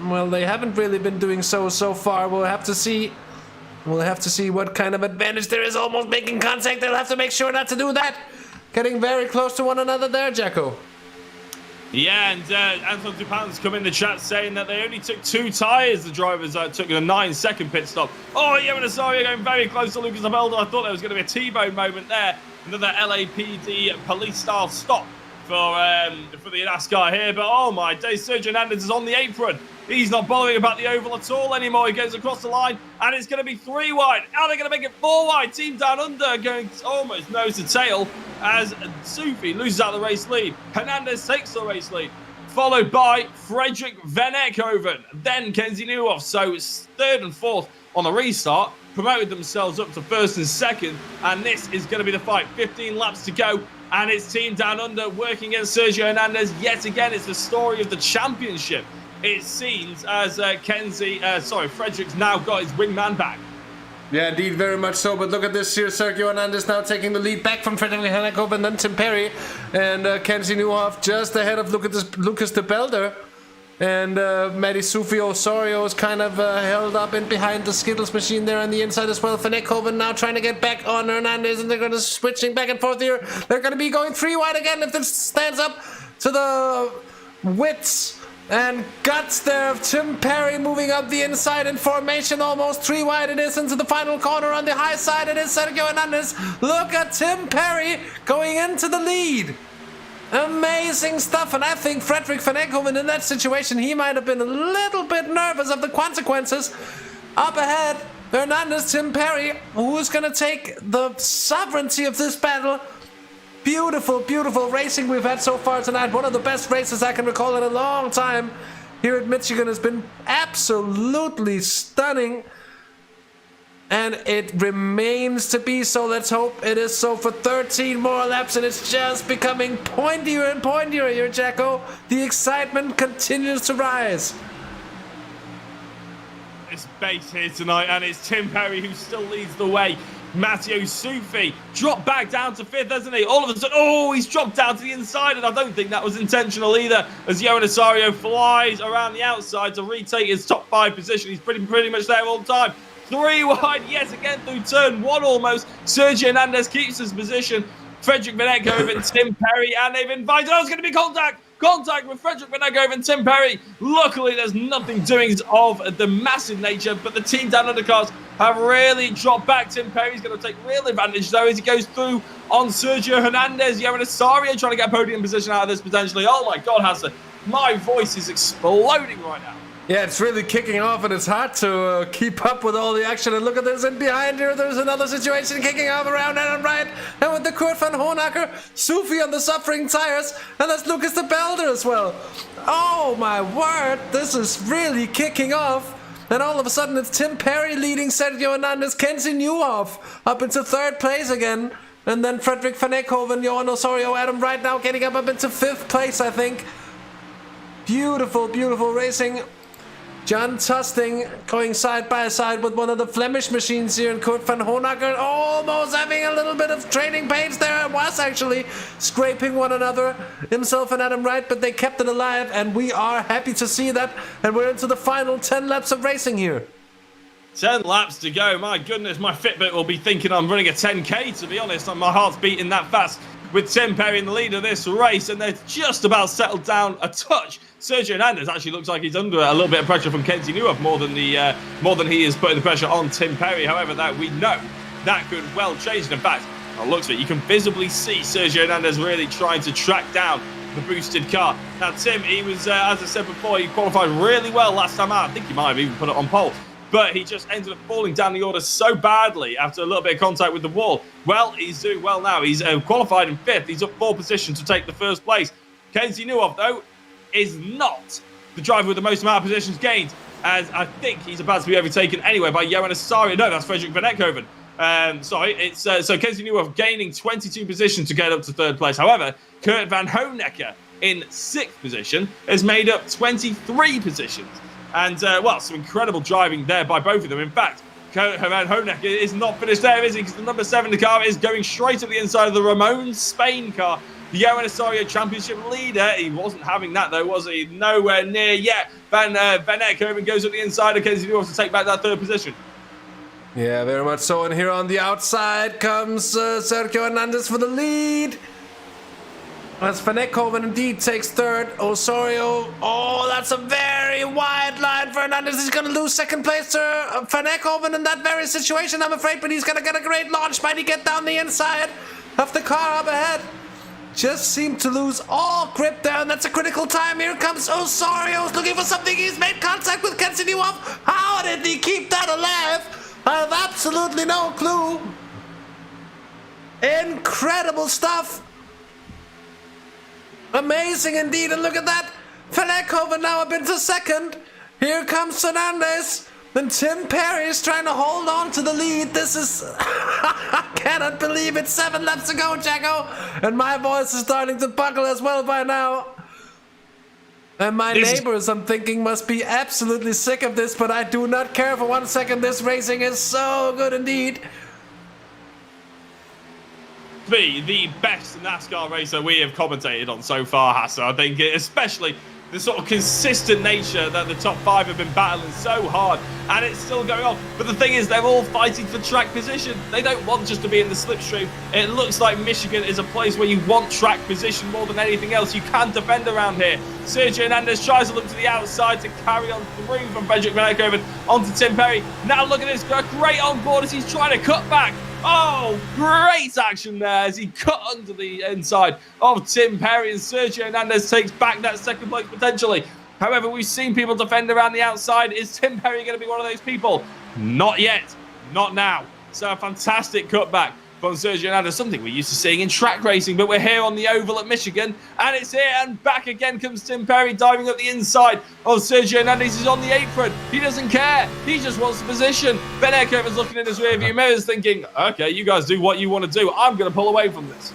Well, they haven't really been doing so far. We'll have to see. We'll have to see what kind of advantage there is. Almost making contact. They'll have to make sure not to do that. Getting very close to one another there, Jacko. Yeah, and Anton Dupant's come in the chat saying that they only took 2 tyres, the drivers took a 9-second pit stop. Oh, yeah, and Asario going very close to Lucas Abeldo. I thought there was going to be a T-bone moment there. Another LAPD police-style stop for the NASCAR here. But, oh, my day, Sergio Hernandez is on the apron. He's not bothering about the oval at all anymore. He goes across the line, and it's going to be 3 wide. Are they going to make it 4 wide? Team down under going almost nose to tail as Sufi loses out the race lead. Hernandez takes the race lead, followed by Frederick Van Ekhoven. Then Kenzie Nieuwhof. So it's 3rd and 4th on the restart. Promoted themselves up to 1st and 2nd. And this is going to be the fight. 15 laps to go. And it's Team Down Under working against Sergio Hernandez. Yet again, it's the story of the championship. It seems as Frederick's now got his wingman back. Yeah, indeed, very much so. But look at this here. Sergio Hernandez now taking the lead back from Frederick Van Ekhoven and then Tim Perry. And Kenzie Nieuwhof just ahead of Lucas de Belder. And Matty Sufi Osorio is kind of held up in behind the Skittles machine there on the inside as well. Van Ekhoven now trying to get back on Hernandez, and they're going to switching back and forth here. They're going to be going 3 wide again if this stands up to the wits and guts there of Tim Perry moving up the inside in formation. Almost 3 wide it is into the final corner. On the high side it is Sergio Hernandez. Look at Tim Perry going into the lead. Amazing stuff, and I think Frederick Van Ekhoven in that situation, he might have been a little bit nervous of the consequences. Up ahead, Hernandez, Tim Perry, who's going to take the sovereignty of this battle. Beautiful, beautiful racing we've had so far tonight. One of the best races I can recall in a long time here at Michigan. Has been absolutely stunning. And it remains to be so. Let's hope it is so for 13 more laps. And it's just becoming pointier and pointier here, Jacko. The excitement continues to rise. It's base here tonight, and it's Tim Perry who still leads the way. Matteo Sufi dropped back down to 5th, hasn't he? All of a sudden, he's dropped down to the inside, and I don't think that was intentional either, as Johan Asario flies around the outside to retake his top 5 position. He's pretty much there all the time. 3 wide yet again through turn 1 almost. Sergio Hernandez keeps his position. Frederick Van Ekhoven, Tim Perry, and they've invited. It's going to be contact with Frederick Van Ekhoven and Tim Perry. Luckily, there's nothing doing of the massive nature, but the Team Down Under cars have really dropped back. Tim Perry's going to take real advantage, though, as he goes through on Sergio Hernandez. Johan Asario trying to get a podium position out of this potentially. Oh my God, Hasse, my voice is exploding right now. Yeah, it's really kicking off, and it's hard to keep up with all the action. And look at this, and behind here, there's another situation kicking off around and right. And with the Kurt van Honacker, Sufi on the suffering tires, and that's Lucas de Belder as well. Oh my word, this is really kicking off. And all of a sudden, it's Tim Perry leading Sergio Hernandez, Kenzie Nieuwhof up into 3rd place again. And then Frederick Van Ekhoven, Johan Osorio, Adam Wright now getting up into 5th place, I think. Beautiful, beautiful racing. John Tusting going side by side with one of the Flemish machines here, and Kurt van Honacker almost having a little bit of training pains there. It was actually scraping one another, himself and Adam Wright, but they kept it alive, and we are happy to see that. And we're into the final 10 laps of racing here. 10 laps to go. My goodness, my Fitbit will be thinking I'm running a 10K, to be honest. My heart's beating that fast with Tim Perry in the lead of this race, and they're just about settled down a touch. Sergio Hernandez actually looks like he's under a little bit of pressure from Kenzie Nieuwhof more than he is putting the pressure on Tim Perry. However, that we know that could well change. And in fact, by the looks of it, you can visibly see Sergio Hernandez really trying to track down the boosted car. Now, Tim, he was, as I said before, he qualified really well last time out. I think he might have even put it on pole. But he just ended up falling down the order so badly after a little bit of contact with the wall. Well, he's doing well now. He's qualified in 5th. He's up 4 positions to take the 1st place. Kenzie Nieuwhof, though, is not the driver with the most amount of positions gained. as I think he's about to be overtaken anyway by Johan Assaria. No, that's Frederik Van Ekhoven. Sorry, it's so Kenzie Nieuwhof gaining 22 positions to get up to third place. However, Kurt Van Honecker in 6th position has made up 23 positions. And, well, some incredible driving there by both of them. In fact, Kurt Van Honecker is not finished there, is he? Because the number 7 car is going straight up the inside of the Ramon Spain car. The Johan Assaria Championship leader. He wasn't having that, though, was he? Nowhere near yet. Van Ekhoven goes up the inside of Kenzie Nieuwhof to take back that 3rd position. Yeah, very much so. And here on the outside comes Sergio Hernandez for the lead. As Van Ekhoven indeed takes 3rd. Osorio. Oh, that's a very wide line for Hernandez. He's going to lose 2nd place to Van Ekhoven in that very situation, I'm afraid. But he's going to get a great launch. Might he get down the inside of the car up ahead? Just seemed to lose all grip there, and that's a critical time. Here comes Osorio looking for something. He's made contact with Kenzie Nieuwhof. How did he keep that alive? I have absolutely no clue. Incredible stuff. Amazing indeed. And look at that. Van Ekhoven now up into 2nd. Here comes Hernandez. Then Tim Perry is trying to hold on to the lead. This is... I cannot believe it. 7 laps to go, Jacko. And my voice is starting to buckle as well by now. And my neighbors, I'm thinking, must be absolutely sick of this, but I do not care for 1 second. This racing is so good indeed. Be the best NASCAR racer we have commentated on so far, Hasse. I think especially the sort of consistent nature that the top 5 have been battling so hard, and it's still going on. But the thing is, they're all fighting for track position. They don't want just to be in the slipstream. It looks like Michigan is a place where you want track position more than anything else. You can defend around here. Sergio Hernandez tries to look to the outside to carry on through from Frederik Van Ekhoven onto Tim Perry. Now look at this, great on board as he's trying to cut back. Oh, great action there as he cut under the inside of Tim Perry, and Sergio Hernandez takes back that 2nd place potentially. However, we've seen people defend around the outside. Is Tim Perry going to be one of those people? Not yet. Not now. So a fantastic cutback from Sergio Hernandez, something we're used to seeing in track racing, but we're here on the oval at Michigan, and it's here, and back again comes Tim Perry diving up the inside of Sergio Hernandez. He's on the apron. He doesn't care. He just wants the position. Van Ekhoven's looking in his rearview mirrors thinking, okay, you guys do what you want to do. I'm going to pull away from this.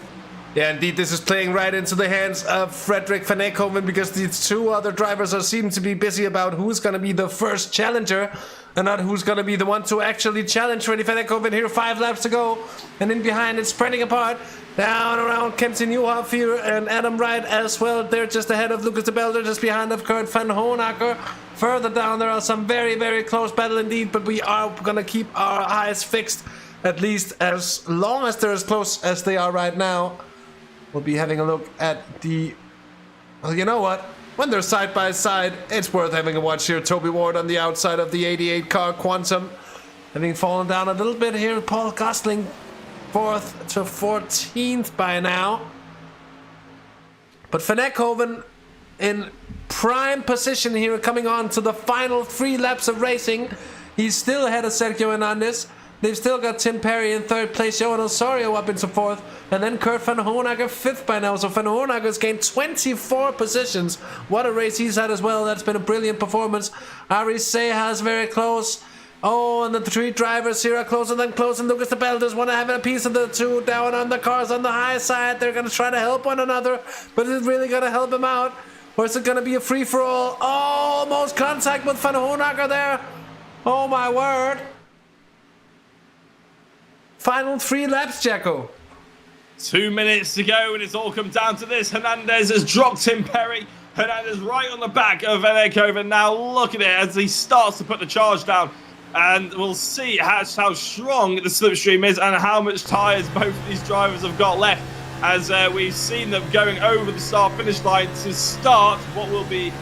Yeah, indeed, this is playing right into the hands of Frederik Van Ekhoven, because these 2 other drivers seem to be busy about who's going to be the first challenger and not who's going to be the one to actually challenge Frederik Van Ekhoven. Here, 5 laps to go, and in behind it's spreading apart. Down around Kenzie Nieuwhof here, and Adam Wright as well. They're just ahead of Lucas de Belder, just behind of Kurt Van Honecker. Further down, there are some very, very close battle indeed, but we are going to keep our eyes fixed, at least as long as they're as close as they are right now. We'll be having a look at the... Well, you know what? When they're side by side, it's worth having a watch here. Toby Ward on the outside of the 88 car Quantum, having fallen down a little bit here. Paul Gosling 4th to 14th by now. But Van Ekhoven in prime position here, coming on to the final 3 laps of racing. He's still ahead of Sergio Hernandez. They've still got Tim Perry in 3rd place, Johan Osorio up into 4th, and then Kurt Van Honecker 5th by now. So Van Honecker's gained 24 positions. What a race he's had as well. That's been a brilliant performance. Ari Sejas very close. Oh, and the 3 drivers here are closer than close, and Lucas de Belders want to have a piece of the 2 down on the cars on the high side. They're going to try to help one another, but is it really going to help him out? Or is it going to be a free-for-all? Oh, almost contact with Van Honecker there. Oh, my word. Final 3 laps, Jacko. 2 minutes to go, and it's all come down to this. Hernandez has dropped Tim Perry. Hernandez right on the back of Van Ekhoven. Now look at it as he starts to put the charge down. And we'll see how strong the slipstream is and how much tyres both of these drivers have got left. As we've seen them going over the start-finish line to start what will be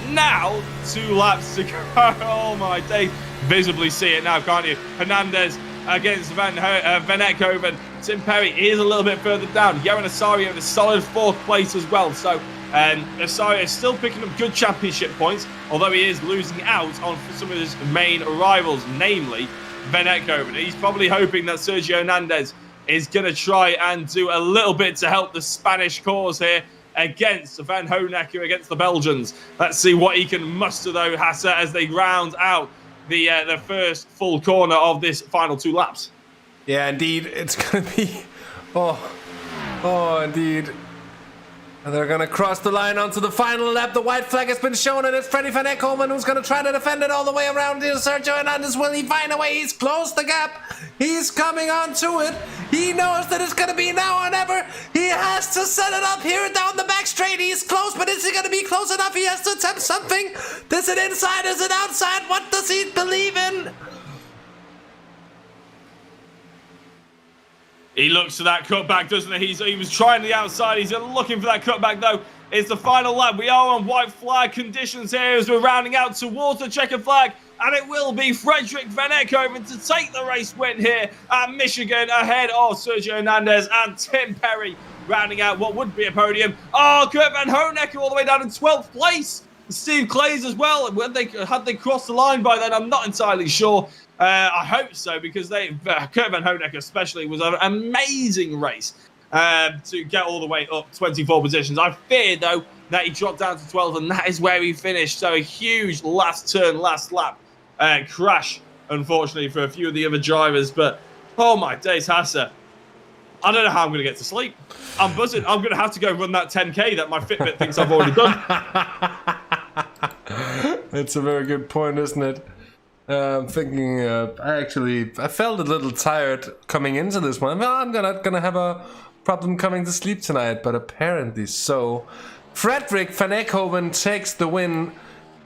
now 2 laps to go. Oh my day. Visibly see it now, can't you? Hernandez against Van Ekhoven. Tim Perry is a little bit further down. Johan Assaria in a solid 4th place as well. So Assaria is still picking up good championship points, although he is losing out on some of his main rivals, namely Van Ekhoven. He's probably hoping that Sergio Hernandez is going to try and do a little bit to help the Spanish cause here. against Van Honecker, against the Belgians. Let's see what he can muster, though, Hasse, as they round out the first full corner of this final 2 laps. Yeah, indeed. It's going to be... Oh, indeed. And they're going to cross the line onto the final lap. The white flag has been shown, and it's Freddie Van Ekkelman who's going to try to defend it all the way around here. Sergio Hernandez, will he find a way? He's closed the gap. He's coming on to it. He knows that it's going to be now or never. He has to set it up here down the back straight. He's close, but is he going to be close enough? He has to attempt something. Is it inside? Is it outside? What does he believe in? He looks to that cutback, doesn't he? He was trying the outside. He's looking for that cutback, though. It's the final lap. We are on white flag conditions here as we're rounding out towards the checkered flag. And it will be Frederik Van Ekhoven to take the race win here at Michigan ahead of Sergio Hernandez and Tim Perry, rounding out what would be a podium. Oh, Kurt Van Honecker all the way down in 12th place. Steve Clays as well. Had they crossed the line by then? I'm not entirely sure. I hope so, because Kurt Van Honecker especially was an amazing race to get all the way up 24 positions. I fear, though, that he dropped down to 12th, and that is where he finished. So a huge last turn, last lap crash, unfortunately, for a few of the other drivers. But, oh my days, Hasse. I don't know how I'm going to get to sleep. I'm buzzing. I'm going to have to go run that 10K that my Fitbit thinks I've already done. That's a very good point, isn't it? I'm thinking, I felt a little tired coming into this one. Well, I'm gonna have a problem coming to sleep tonight, but apparently so. Frederik Van Ekhoven takes the win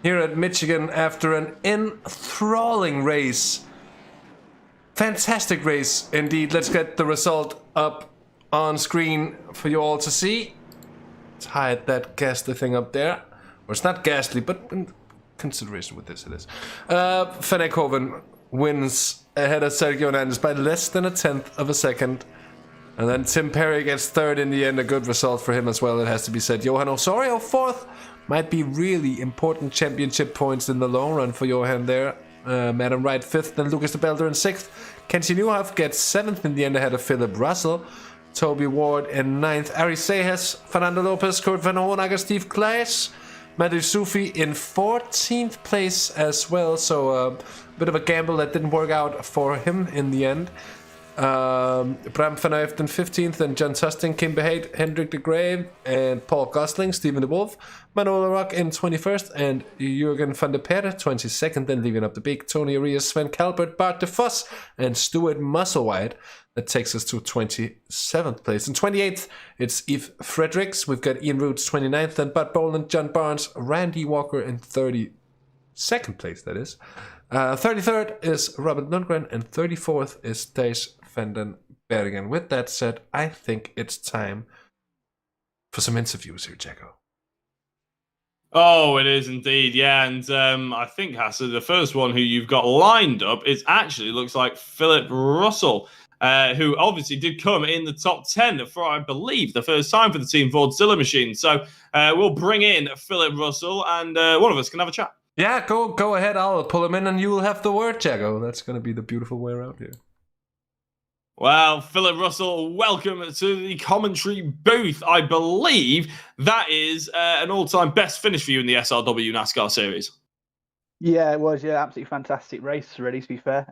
here at Michigan after an enthralling race. Fantastic race indeed. Let's get the result up on screen for you all to see. Let's hide that ghastly thing up there. Or it's not ghastly, but in consideration with this, it is. Van Ekhoven wins ahead of Sergio Hernandez by less than 1/10 of a second. And then Tim Perry gets third in the end. A good result for him as well, it has to be said. Johan Osorio fourth. Might be really important championship points in the long run for Johan there. Madam Wright fifth, then Lucas de Belder in sixth. Kenji Newhoff gets seventh in the end ahead of Philip Russell. Toby Ward in ninth. Ari Sejas, Fernando Lopez, Kurt Van Hohenacker, Steve Klaes. Madu Sufi in 14th place as well. So a bit of a gamble that didn't work out for him in the end. Bram van Uyft in 15th, and John Tustin, Kim Behait, Hendrik de Greve, and Paul Gosling, Stephen de Wolf, Manola Rock in 21st, and Jurgen van der Perre 22nd, then leaving up the big Tony Arias, Sven Kalbert, Bart de Vos, and Stuart Musselwhite. That takes us to 27th place. In 28th, it's Yves Fredericks. We've got Ian Roots 29th, and Bud Boland, John Barnes, Randy Walker in 32nd place, that is. 33rd is Robert Lundgren, and 34th is Thijs van den Bergen. With that said, I think it's time for some interviews here, Jacko. Oh, it is indeed, yeah. And I think, Hasse, the first one who you've got lined up is actually looks like Philip Russell, who obviously did come in the top 10 for, I believe, the first time for the Team Fordzilla machine. So we'll bring in Philip Russell, and one of us can have a chat. Yeah, go ahead. I'll pull him in, and you will have the word, Jacko. That's going to be the beautiful way around here. Well, Philip Russell, welcome to the commentary booth. I believe that is an all-time best finish for you in the SRW NASCAR series. Yeah, it was. Yeah, absolutely fantastic race, really, to be fair.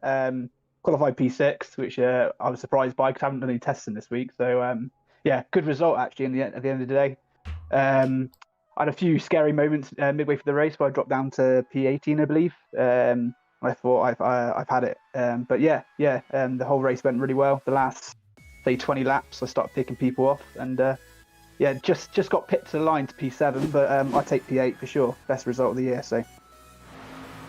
Qualified P6, which I was surprised by because I haven't done any testing this week. So, yeah, good result, actually, at the end of the day. I had a few scary moments midway through the race where I dropped down to P18, I believe. I thought I've had it, but yeah, the whole race went really well. The last, say, 20 laps, I started picking people off, and yeah, just got pipped to the line to P7, but I take P8 for sure. Best result of the year, so.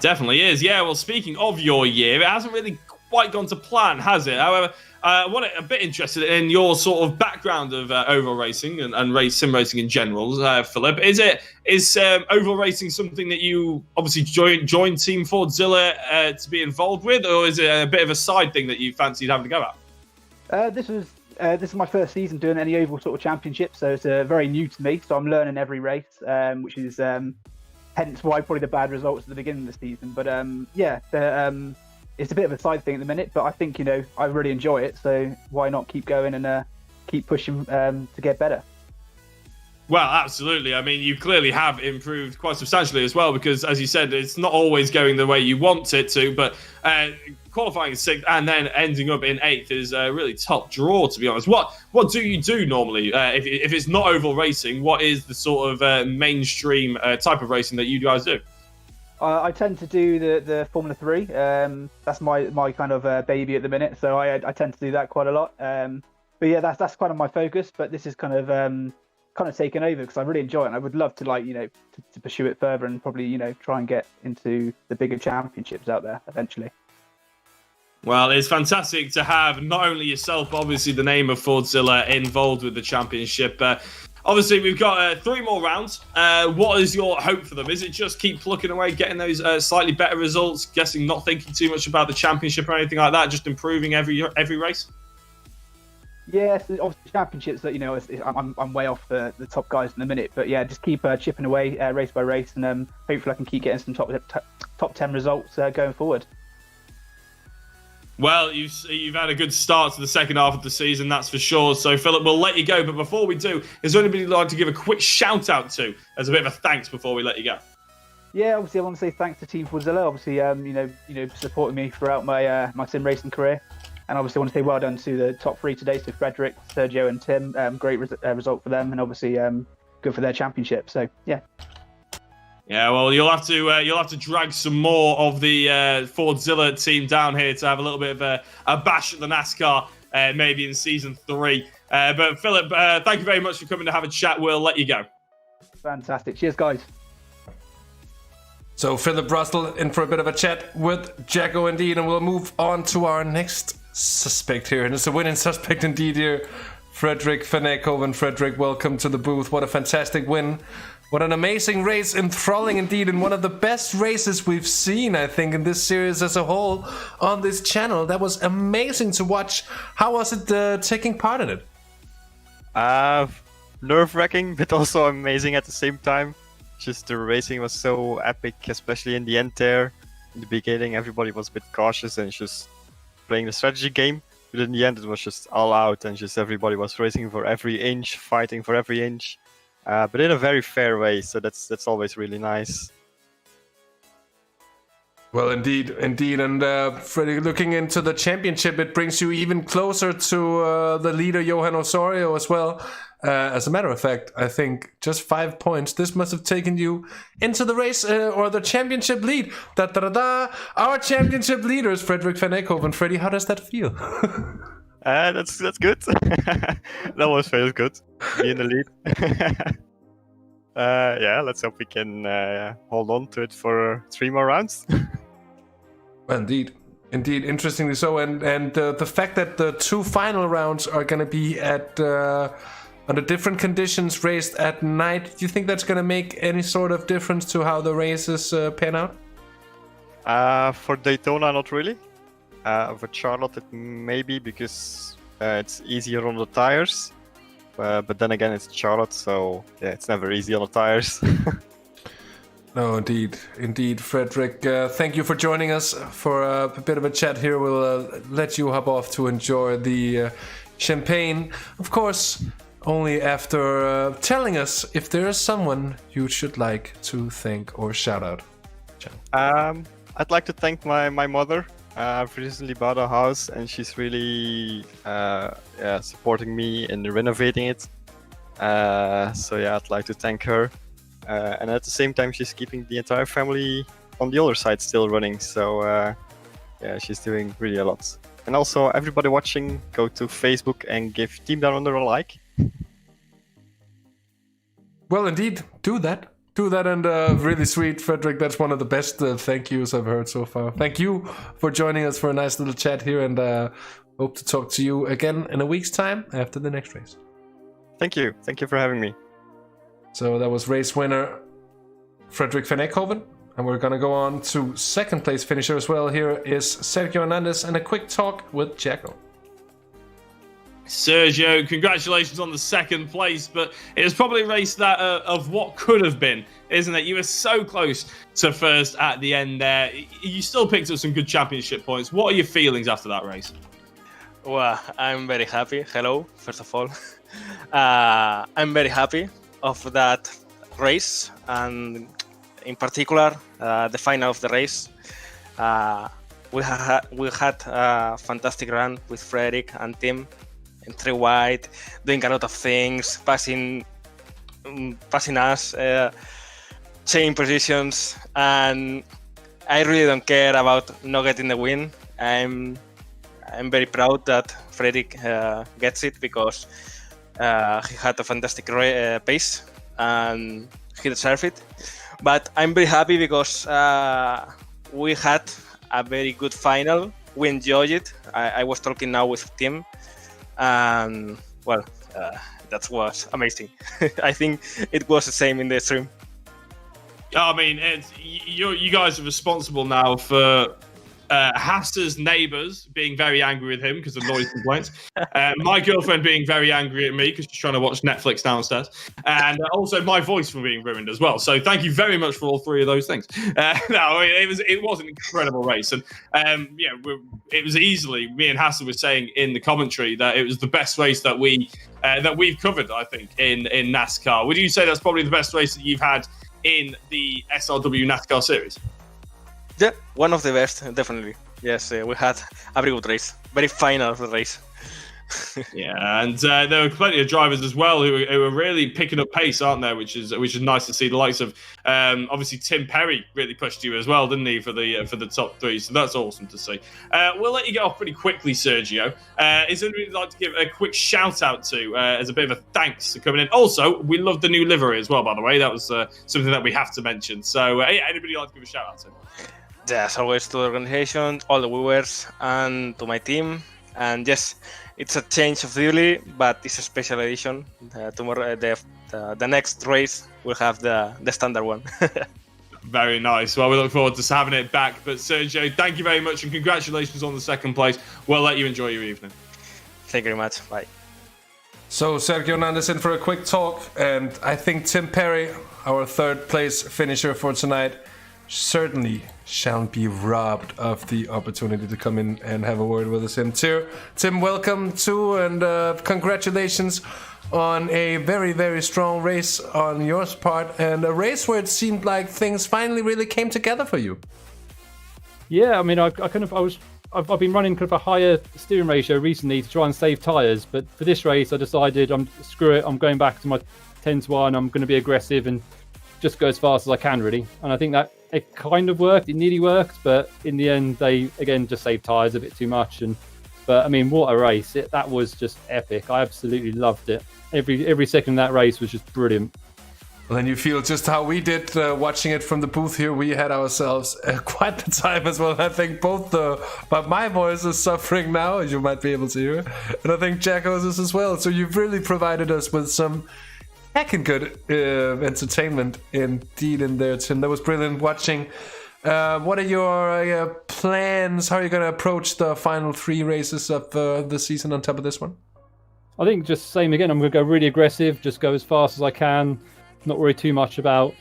Definitely is, yeah. Well, speaking of your year, it hasn't really quite gone to plan, has it? However, I want a bit interested in your sort of background of oval racing and sim racing in general, Philip. Is oval racing something that you obviously joined Team Fordzilla to be involved with, or is it a bit of a side thing that you fancied having to go at? This is my first season doing any oval sort of championship, so it's very new to me. So I'm learning every race, which is hence why probably the bad results at the beginning of the season. But yeah, it's a bit of a side thing at the minute, but I think, I really enjoy it, so why not keep going and keep pushing to get better? Well, absolutely. I mean, you clearly have improved quite substantially as well, because, as you said, it's not always going the way you want it to, but qualifying 6th and then ending up in 8th is a really top draw, to be honest. What do you do normally? If it's not oval racing, what is the sort of mainstream type of racing that you guys do? I tend to do the Formula 3. That's my kind of baby at the minute, so I tend to do that quite a lot. But yeah, that's kind of my focus. But this is kind of taken over because I really enjoy it, and I would love to to pursue it further and probably try and get into the bigger championships out there eventually. Well, it's fantastic to have not only yourself, but obviously the name of Fordzilla involved with the championship. Obviously, we've got 3 more rounds. What is your hope for them? Is it just keep plucking away, getting those slightly better results, guessing not thinking too much about the championship or anything like that, just improving every race? Yeah, so obviously championships that I'm way off the top guys in a minute, but yeah, just keep chipping away race by race, and hopefully I can keep getting some top 10 results going forward. Well, you've had a good start to the second half of the season, that's for sure. So, Philip, we'll let you go. But before we do, is there anybody you'd like to give a quick shout out to as a bit of a thanks before we let you go? Yeah, obviously I want to say thanks to Team Fordzilla. Obviously, supporting me throughout my sim racing career, and obviously I want to say well done to the top 3 today, so Frederick, Sergio, and Tim. Great result for them, and obviously good for their championship. So yeah. Yeah, well, you'll have to drag some more of the Fordzilla team down here to have a little bit of a bash at the NASCAR, maybe in season 3. But Philip, thank you very much for coming to have a chat. We'll let you go. Fantastic. Cheers, guys. So Philip Russell in for a bit of a chat with Jacko indeed, and we'll move on to our next suspect here. And it's a winning suspect indeed here, Frederick van Eekhoven. Frederick, welcome to the booth. What a fantastic win. What an amazing race, enthralling indeed, and one of the best races we've seen, I think, in this series as a whole on this channel. That was amazing to watch. How was it taking part in it? Nerve-wracking, but also amazing at the same time. Just the racing was so epic, especially in the end there. In the beginning, everybody was a bit cautious and just playing the strategy game. But in the end, it was just all out, and just everybody was racing for every inch, fighting for every inch. But in a very fair way, so that's always really nice. Well, indeed, and Freddie, looking into the championship, it brings you even closer to the leader, Johan Osorio, as well. As a matter of fact, I think just 5 points. This must have taken you into the race or the championship lead. Our championship leaders, Frederick van Eekhoven. Freddie, how does that feel? That's good. That was very good. Be in the lead. Yeah, let's hope we can hold on to it for 3 more rounds. Indeed, interestingly so, and the fact that the 2 final rounds are going to be at under different conditions, raced at night. Do you think that's going to make any sort of difference to how the races pan out? For Daytona, not really. For Charlotte, it may be because it's easier on the tires. But then again, it's Charlotte, so yeah, it's never easy on the tires. No, indeed, Frederick. Thank you for joining us for a bit of a chat here. We'll let you hop off to enjoy the champagne. Of course, only after telling us if there is someone you should like to thank or shout out. I'd like to thank my mother. I've recently bought a house, and she's really supporting me in renovating it. So yeah, I'd like to thank her. And at the same time, she's keeping the entire family on the other side still running. So yeah, she's doing really a lot. And also, everybody watching, go to Facebook and give Team Down Under a like. Well, indeed, do that, and really sweet, Frederick. That's one of the best thank yous I've heard so far. Thank you for joining us for a nice little chat here, and hope to talk to you again in a week's time after the next race. Thank you for having me. So that was race winner Frederick van Eekhoven, and we're gonna go on to second place finisher as well. Here is Sergio Hernandez and a quick talk with Jacko. Sergio, congratulations on the second place, but it was probably a race that of what could have been, isn't it? You were so close to first at the end there. You still picked up some good championship points. What are your feelings after that race? Well, I'm very happy. Hello, first of all. I'm very happy. of that race, and in particular the final of the race. We had a fantastic run with Frederick and Tim in 3 wide, doing a lot of things, passing us, changing positions, and I really don't care about not getting the win. I'm very proud that Frederick gets it because he had a fantastic pace and he deserved it. But I'm very happy because we had a very good final. We enjoyed it. I was talking now with Tim, and well, that was amazing. I think it was the same in the stream. I mean, you guys are responsible now for Hasse's neighbours being very angry with him because of noise complaints. My girlfriend being very angry at me because she's trying to watch Netflix downstairs. And also my voice from being ruined as well. So thank you very much for all 3 of those things. No, it was an incredible race. And it was easily, me and Hasse were saying in the commentary that it was the best race that we've covered, I think, in NASCAR. Would you say that's probably the best race that you've had in the SRW NASCAR series? Yeah, one of the best, definitely. Yes, we had a very good race, very final of the race. Yeah, and there were plenty of drivers as well who are really picking up pace, aren't there? Which is nice to see. The likes of obviously Tim Perry really pushed you as well, didn't he, for the top 3? So that's awesome to see. We'll let you get off pretty quickly, Sergio. Is there anyone you'd like to give a quick shout out to as a bit of a thanks for coming in? Also, we love the new livery as well, by the way. That was something that we have to mention. So anybody like to give a shout out to? As always, to the organization, all the viewers, and to my team. And yes, it's a change of duty, but it's a special edition. Tomorrow, the next race will have the standard one. Very nice. Well, we look forward to having it back. But Sergio, thank you very much and congratulations on the 2nd place. We'll let you enjoy your evening. Thank you very much. Bye. So Sergio Hernandez in for a quick talk, and I think Tim Perry, our 3rd place finisher for tonight, certainly shan't be robbed of the opportunity to come in and have a word with us. And Tim, welcome to, and congratulations on a very, very strong race on your part, and a race where it seemed like things finally really came together for you. Yeah, I mean, I've been running kind of a higher steering ratio recently to try and save tyres, but for this race I decided screw it, I'm going back to my 10-1, I'm going to be aggressive and just go as fast as I can, really. And I think that it kind of worked, it nearly worked, but in the end they again just saved tyres a bit too much. But I mean, what a race. That was just epic. I absolutely loved it. Every second of that race was just brilliant. Well, then you feel just how we did watching it from the booth here. We had ourselves quite the time as well. I think but my voice is suffering now, as you might be able to hear. And I think Jacko's is as well. So you've really provided us with some heckin' good entertainment indeed in there, Tim. That was brilliant watching. What are your plans? How are you going to approach the final 3 races of the season on top of this one? I think just same again. I'm going to go really aggressive, just go as fast as I can, not worry too much about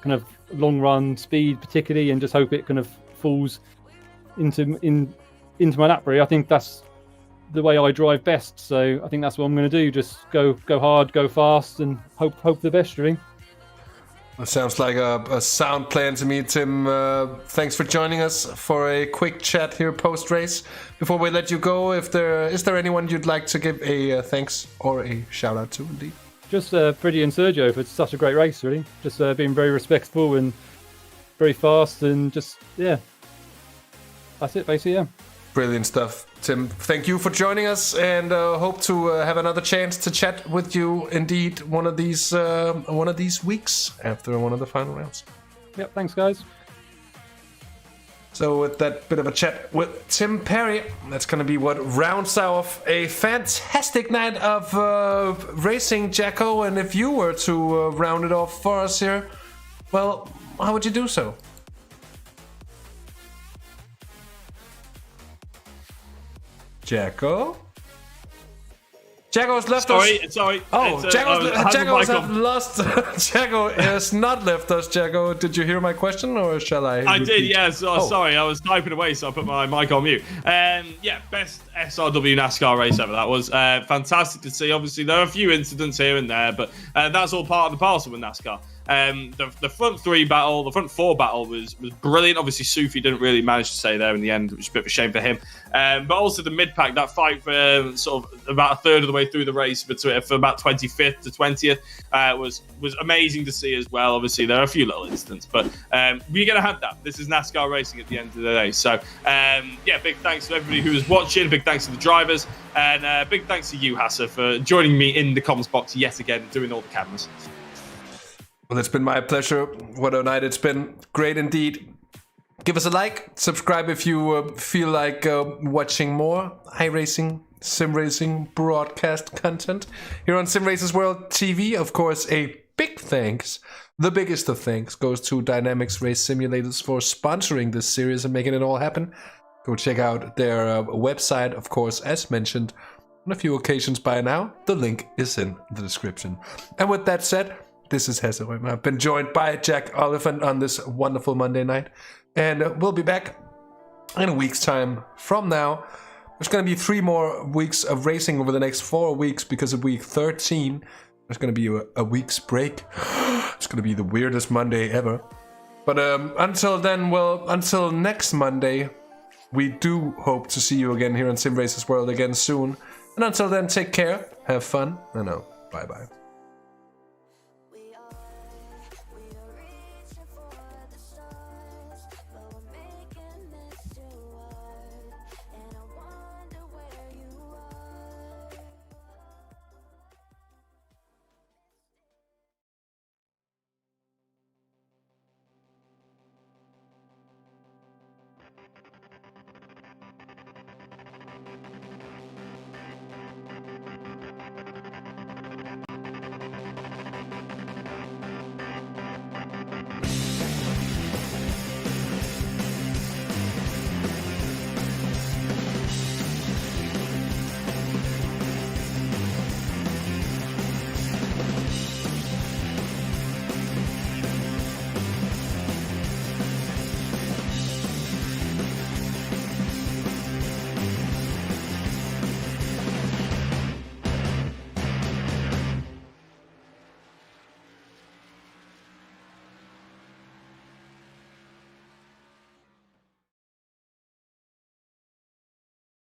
kind of long run speed particularly, and just hope it kind of falls into my lap. I think that's the way I drive best, so I think that's what I'm going to do. Just go hard, go fast, and hope for the best, really. That sounds like a sound plan to me, Tim. Thanks for joining us for a quick chat here post-race. Before we let you go, is there anyone you'd like to give a thanks or a shout-out to, indeed? Just Freddie and Sergio for such a great race, really. Just being very respectful and very fast, and just, yeah. That's it, basically, yeah. Brilliant stuff. Tim, thank you for joining us, and hope to have another chance to chat with you indeed one of these weeks after one of the final rounds. Yep, thanks guys. So with that bit of a chat with Tim Perry, that's going to be what rounds off a fantastic night of racing, Jacko. And if you were to round it off for us here, well, how would you do so? Jacko? Jago's left us. Sorry. Oh, Jago's Jago's have lost. Jago is not left us, Jago. Did you hear my question, or shall I? I did, yeah. Sorry, I was typing away, so I put my mic on mute. Yeah, best SRW NASCAR race ever. That was fantastic to see. Obviously, there are a few incidents here and there, but that's all part of the parcel with NASCAR. The front four battle was brilliant. Obviously, Sufi didn't really manage to stay there in the end, which is a bit of a shame for him. But also the mid pack, that fight for sort of about a third of the way through the race for about 25th to 20th was amazing to see as well. Obviously, there are a few little incidents, but we're going to have that. This is NASCAR racing at the end of the day. So, big thanks to everybody who was watching. Big thanks to the drivers. And big thanks to you, Hasse, for joining me in the comms box yet again, doing all the cameras. Well, it's been my pleasure. What a night it's been. Great indeed. Give us a like. Subscribe if you feel like watching more iRacing, sim racing broadcast content here on Simracersworld TV. Of course, a big thanks, the biggest of thanks, goes to Dynamixx Race Simulators for sponsoring this series and making it all happen. Go check out their website, of course, as mentioned on a few occasions by now. The link is in the description. And with that said, this is Hasse Rømer. I've been joined by Jack Oliphant on this wonderful Monday night. And we'll be back in a week's time from now. There's going to be 3 more weeks of racing over the next 4 weeks because of week 13. There's going to be a week's break. It's going to be the weirdest Monday ever. But until then, until next Monday, we do hope to see you again here on Simracersworld again soon. And until then, take care, have fun, and bye-bye.